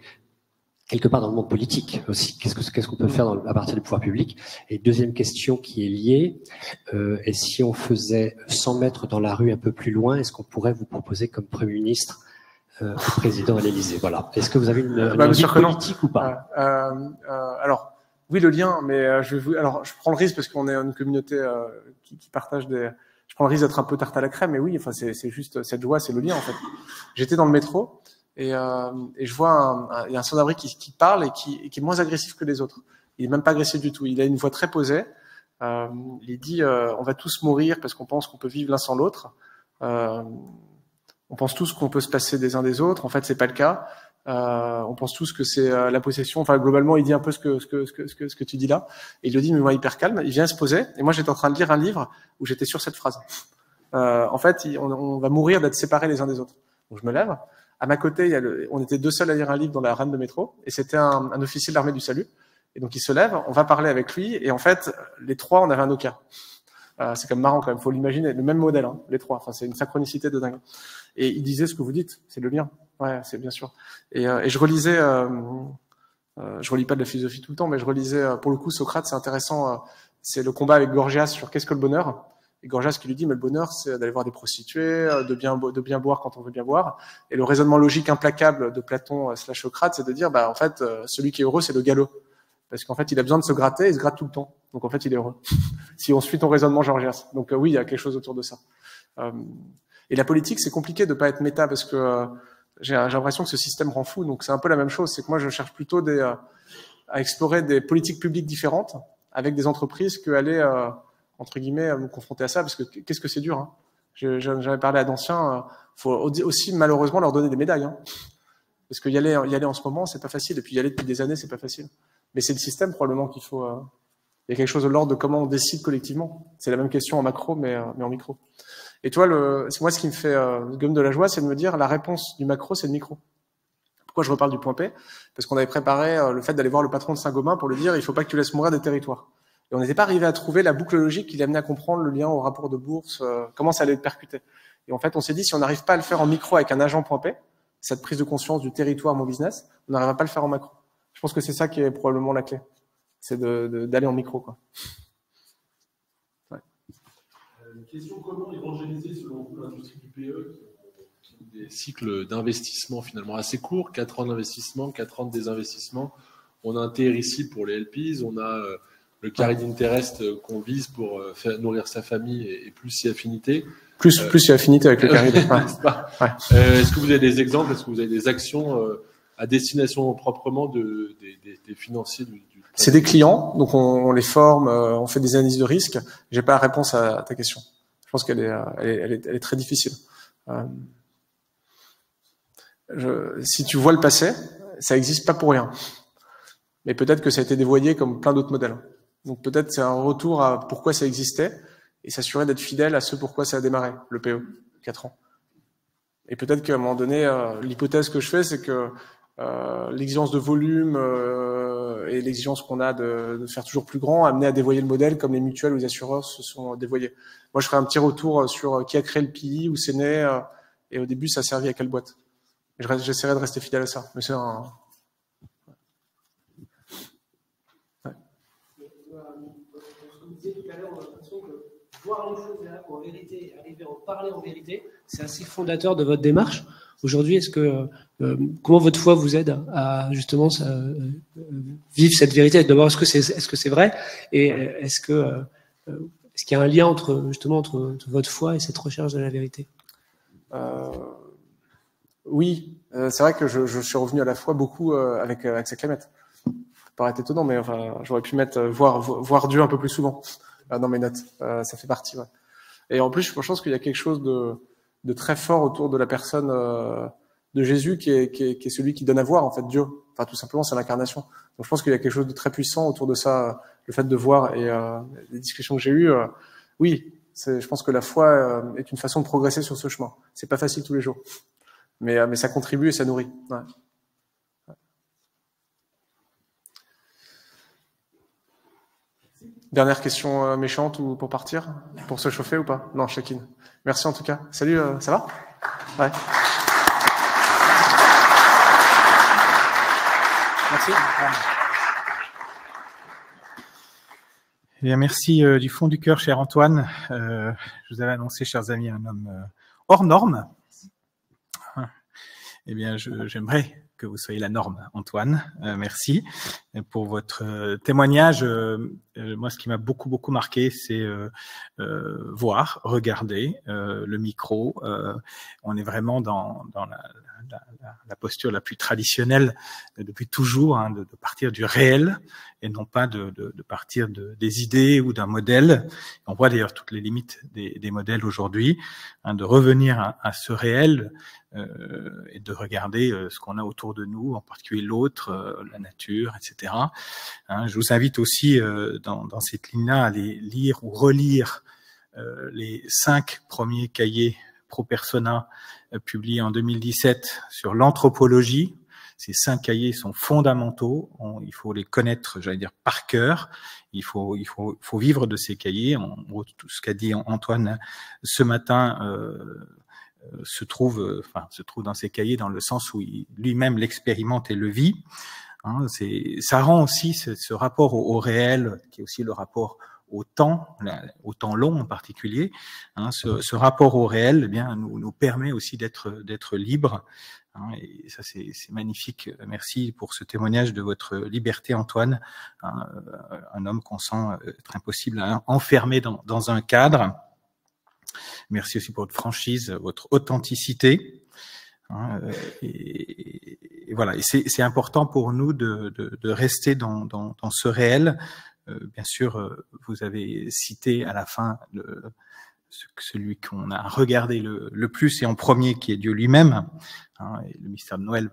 quelque part dans le monde politique aussi, qu'est-ce qu'on peut faire à partir du pouvoir public? Et deuxième question qui est liée, et si on faisait 100 mètres dans la rue un peu plus loin, est-ce qu'on pourrait vous proposer comme Premier ministre président à l'Élysée? Voilà. Est-ce que vous avez une envie politique ou pas? Alors, oui, le lien, mais je prends le risque parce qu'on est une communauté qui partage je prends le risque d'être un peu tarte à la crème, mais oui, enfin, c'est juste cette joie, c'est le lien en fait. J'étais dans le métro et je vois il y a un sans-abri qui parle et qui est moins agressif que les autres. Il est même pas agressif du tout. Il a une voix très posée. Il dit on va tous mourir parce qu'on pense qu'on peut vivre l'un sans l'autre. On pense tous qu'on peut se passer des uns des autres. En fait, c'est pas le cas. On pense tous que c'est la possession. Enfin, globalement, il dit un peu ce que tu dis là. Et il le dit, mais moi, hyper calme. Il vient se poser. Et moi, j'étais en train de lire un livre où j'étais sur cette phrase. En fait, on va mourir d'être séparés les uns des autres. Donc, je me lève. À ma côté, on était deux seuls à lire un livre dans la rame de métro. Et c'était un officier de l'armée du salut. Et donc, il se lève. On va parler avec lui. Et en fait, les trois, on avait un Nokia. C'est quand même marrant quand même. Faut l'imaginer. Le même modèle, hein, les trois. Enfin, c'est une synchronicité de dingue. Et il disait ce que vous dites. C'est le lien. Ouais, c'est bien sûr. Et je relisais, je relis pas de la philosophie tout le temps, mais je relisais, pour le coup, Socrate, c'est intéressant, c'est le combat avec Gorgias sur qu'est-ce que le bonheur. Et Gorgias qui lui dit, mais le bonheur, c'est d'aller voir des prostituées, de bien boire quand on veut bien boire. Et le raisonnement logique implacable de Platon / Socrate, c'est de dire, bah, en fait, celui qui est heureux, c'est le galop. Parce qu'en fait, il a besoin de se gratter, il se gratte tout le temps. Donc, en fait, il est heureux. Si on suit ton raisonnement, Gorgias. Donc, oui, il y a quelque chose autour de ça. Et la politique, c'est compliqué de pas être méta parce que, j'ai l'impression que ce système rend fou, donc c'est un peu la même chose. C'est que moi, je cherche plutôt à explorer des politiques publiques différentes avec des entreprises que aller, entre guillemets, me confronter à ça, parce que qu'est-ce que c'est dur. Hein. J'avais parlé à d'anciens, faut aussi malheureusement leur donner des médailles, hein. Parce que y aller en ce moment, c'est pas facile, et puis y aller depuis des années, c'est pas facile. Mais c'est le système probablement qu'il faut. Il y a quelque chose de l'ordre de comment on décide collectivement. C'est la même question en macro, mais en micro. Et toi, moi, ce qui me fait gomme de la joie, c'est de me dire la réponse du macro, c'est le micro. Pourquoi je reparle du point P? Parce qu'on avait préparé le fait d'aller voir le patron de Saint-Gobain pour lui dire il faut pas que tu laisses mourir des territoires. Et on n'était pas arrivé à trouver la boucle logique qui l'amenait à comprendre le lien au rapport de bourse, comment ça allait être percuté. Et en fait, on s'est dit, si on n'arrive pas à le faire en micro avec un agent.p, cette prise de conscience du territoire, mon business, on n'arrivera pas à le faire en macro. Je pense que c'est ça qui est probablement la clé. C'est d'aller en micro, quoi. Ouais. Une question, comment évangéliser selon vous l'industrie du PE qui ont des cycles d'investissement finalement assez courts, 4 ans d'investissement, 4 ans de désinvestissement. On a un TRIC pour les LPs, on a le carré d'interest qu'on vise pour nourrir sa famille et plus si affinité. Plus il y a affinité avec le carré. Est-ce que vous avez des exemples, est-ce que vous avez des actions à destination proprement des financiers du C'est des clients, donc on les forme, on fait des analyses de risque. J'ai pas la réponse à ta question. Je pense qu'elle est très difficile. Si tu vois le passé, ça existe pas pour rien. Mais peut-être que ça a été dévoyé comme plein d'autres modèles. Donc peut-être c'est un retour à pourquoi ça existait et s'assurer d'être fidèle à ce pourquoi ça a démarré, le PE, 4 ans. Et peut-être qu'à un moment donné, l'hypothèse que je fais, c'est que l'exigence de volume et l'exigence qu'on a de faire toujours plus grand a amené à dévoyer le modèle comme les mutuelles ou les assureurs se sont dévoyés. Moi, je ferai un petit retour sur qui a créé le PI, où c'est né, et au début, ça a servi à quelle boîte. J'essaierai de rester fidèle à ça. Mais c'est un... Ouais. Comme vous disiez tout à l'heure, on a l'impression que voir les choses en vérité, arriver à en parler en vérité, c'est assez fondateur de votre démarche. Aujourd'hui, est-ce que comment votre foi vous aide à justement vivre cette vérité? D'abord, est-ce que c'est vrai? Et est-ce qu'il y a un lien entre votre foi et cette recherche de la vérité? Oui, c'est vrai que je suis revenu à la foi beaucoup avec sa clamette. Ça peut paraître étonnant, mais enfin, j'aurais pu mettre voir Dieu un peu plus souvent dans mes notes. Ça fait partie. Ouais. Et en plus, je pense qu'il y a quelque chose de très fort autour de la personne de Jésus qui est celui qui donne à voir en fait Dieu. Enfin, tout simplement, c'est l'incarnation. Donc, je pense qu'il y a quelque chose de très puissant autour de ça, le fait de voir. Et les discussions que j'ai eues, oui, je pense que la foi est une façon de progresser sur ce chemin. C'est pas facile tous les jours, mais ça contribue et ça nourrit. Ouais. Dernière question méchante ou pour partir? Pour se chauffer ou pas? Non, check-in. Merci en tout cas. Salut, ça va? Ouais. Merci. Eh bien, merci du fond du cœur, cher Antoine. Je vous avais annoncé, chers amis, un homme hors norme. Eh bien, j'aimerais que vous soyez la norme, Antoine. Merci pour votre témoignage. Moi, ce qui m'a beaucoup marqué, c'est regarder le micro. On est vraiment dans la posture la plus traditionnelle depuis toujours, hein, de partir du réel et non pas de partir des idées ou d'un modèle. On voit d'ailleurs toutes les limites des modèles aujourd'hui, hein, de revenir à ce réel et de regarder ce qu'on a autour de nous, en particulier l'autre, la nature, etc. Hein, je vous invite aussi dans cette ligne-là à aller lire ou relire les 5 premiers cahiers Pro Persona publiés en 2017 sur l'anthropologie. Ces 5 cahiers sont fondamentaux. Il faut les connaître, j'allais dire, par cœur. Il faut vivre de ces cahiers. Tout ce qu'a dit Antoine ce matin se trouve dans ces cahiers dans le sens où lui-même l'expérimente et le vit. Hein, ça rend aussi ce rapport au réel, qui est aussi le rapport au temps long en particulier, hein, ce rapport au réel, eh bien, nous permet aussi d'être libre. Hein, et ça, c'est magnifique. Merci pour ce témoignage de votre liberté, Antoine. Hein, un homme qu'on sent être impossible à enfermer dans un cadre. Merci aussi pour votre franchise, votre authenticité. Hein, et voilà. Et c'est important pour nous de rester dans ce réel. Bien sûr, vous avez cité à la fin celui qu'on a regardé le plus et en premier, qui est Dieu lui-même. Hein, et le mystère de Noël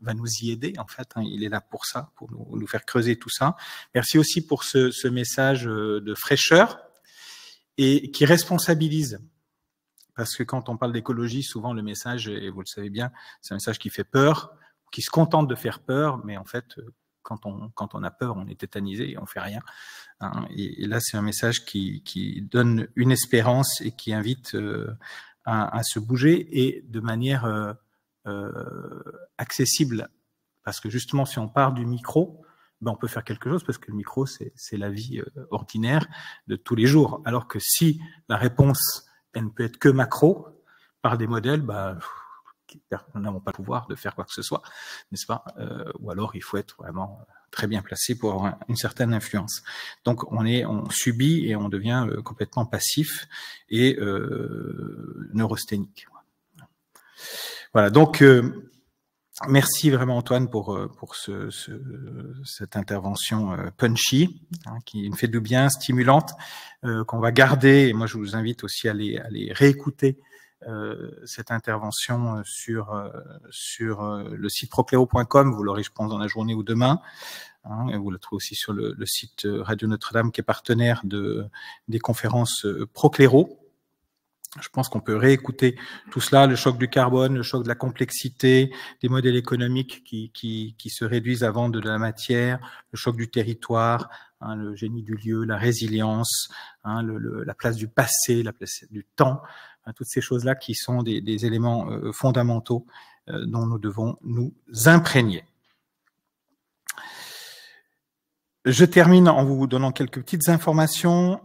va nous y aider, en fait. Hein, il est là pour ça, pour nous faire creuser tout ça. Merci aussi pour ce message de fraîcheur et qui responsabilise. Parce que quand on parle d'écologie, souvent le message, et vous le savez bien, c'est un message qui fait peur, qui se contente de faire peur, mais en fait, quand on a peur, on est tétanisé et on fait rien. Hein. Et là, c'est un message qui donne une espérance et qui invite à se bouger et de manière accessible. Parce que justement, si on part du micro, ben on peut faire quelque chose parce que le micro, c'est la vie ordinaire de tous les jours. Alors que si la réponse, elle ne peut être que macro, par des modèles, bah, nous n'avons pas le pouvoir de faire quoi que ce soit, n'est-ce pas? Ou alors, il faut être vraiment très bien placé pour avoir une certaine influence. Donc, on subit et on devient complètement passif et neurasthénique. Voilà. Donc, merci vraiment Antoine pour cette intervention punchy, hein, qui me fait du bien, stimulante, qu'on va garder. Et moi, je vous invite aussi à aller réécouter cette intervention sur le site procléro.com. Vous l'aurez, je pense, dans la journée ou demain. Hein, et vous la trouvez aussi sur le site Radio Notre-Dame, qui est partenaire des conférences Procléro. Je pense qu'on peut réécouter tout cela, le choc du carbone, le choc de la complexité, des modèles économiques qui se réduisent à vendre de la matière, le choc du territoire, hein, le génie du lieu, la résilience, hein, la place du passé, la place du temps, hein, toutes ces choses-là qui sont des éléments fondamentaux dont nous devons nous imprégner. Je termine en vous donnant quelques petites informations.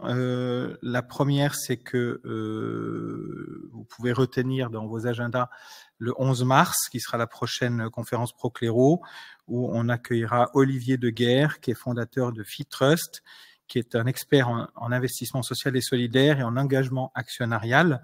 La première, c'est que vous pouvez retenir dans vos agendas le 11 mars, qui sera la prochaine conférence Procléro, où on accueillera Olivier Deguerre, qui est fondateur de FeeTrust, qui est un expert en investissement social et solidaire et en engagement actionnarial,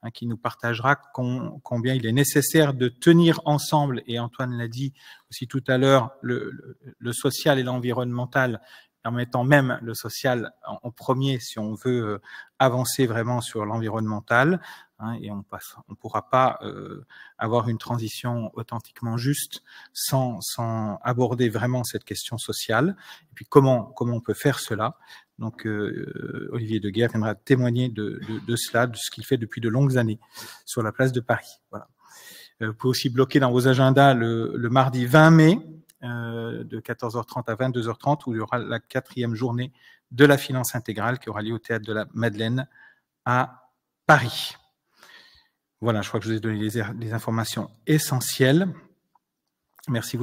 hein, qui nous partagera combien il est nécessaire de tenir ensemble, et Antoine l'a dit aussi tout à l'heure, le social et l'environnemental, en mettant même le social en premier si on veut avancer vraiment sur l'environnemental, hein, et on pourra pas avoir une transition authentiquement juste sans aborder vraiment cette question sociale. Et puis comment on peut faire cela? Donc Olivier Deguerre viendra témoigner de cela, de ce qu'il fait depuis de longues années sur la place de Paris. Voilà. Vous pouvez aussi bloquer dans vos agendas le mardi 20 mai de 14h30 à 22h30 où il y aura la 4e journée de la finance intégrale qui aura lieu au Théâtre de la Madeleine à Paris. Voilà, je crois que je vous ai donné les informations essentielles. Merci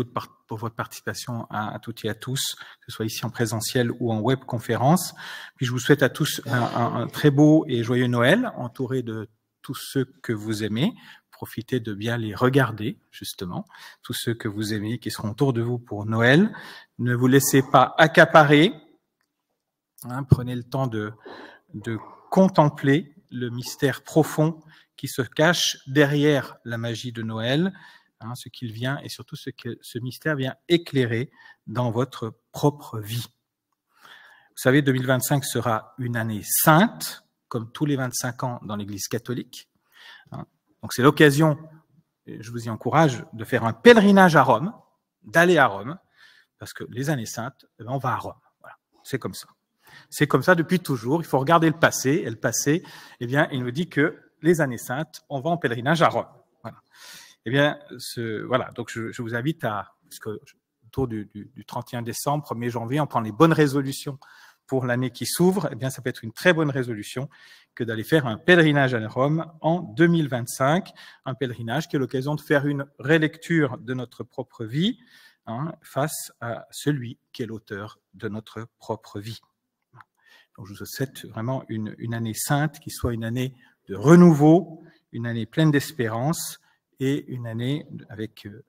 pour votre participation à toutes et à tous, que ce soit ici en présentiel ou en webconférence. Puis je vous souhaite à tous un très beau et joyeux Noël, entouré de tous ceux que vous aimez. Profitez de bien les regarder, justement, tous ceux que vous aimez, qui seront autour de vous pour Noël. Ne vous laissez pas accaparer. Hein, prenez le temps de contempler le mystère profond qui se cache derrière la magie de Noël, hein, ce qu'il vient et surtout ce que ce mystère vient éclairer dans votre propre vie. Vous savez, 2025 sera une année sainte, comme tous les 25 ans dans l'Église catholique. Hein. Donc c'est l'occasion, je vous y encourage, de faire un pèlerinage à Rome, d'aller à Rome, parce que les années saintes, on va à Rome. Voilà, c'est comme ça. C'est comme ça depuis toujours. Il faut regarder le passé. Et le passé, eh bien, il nous dit que les années saintes, on va en pèlerinage à Rome. Voilà. Eh bien, voilà. Donc je vous invite parce que autour du 31 décembre, 1er janvier, on prend les bonnes résolutions pour l'année qui s'ouvre. Eh bien, ça peut être une très bonne résolution que d'aller faire un pèlerinage à Rome en 2025, un pèlerinage qui est l'occasion de faire une relecture de notre propre vie, hein, face à celui qui est l'auteur de notre propre vie. Donc, je vous souhaite vraiment une année sainte, qui soit une année de renouveau, une année pleine d'espérance et une année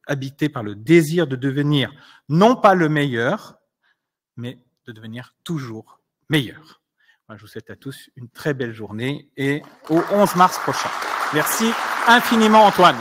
habitée par le désir de devenir non pas le meilleur, mais de devenir toujours meilleur. Je vous souhaite à tous une très belle journée et au 11 mars prochain. Merci infiniment Antoine.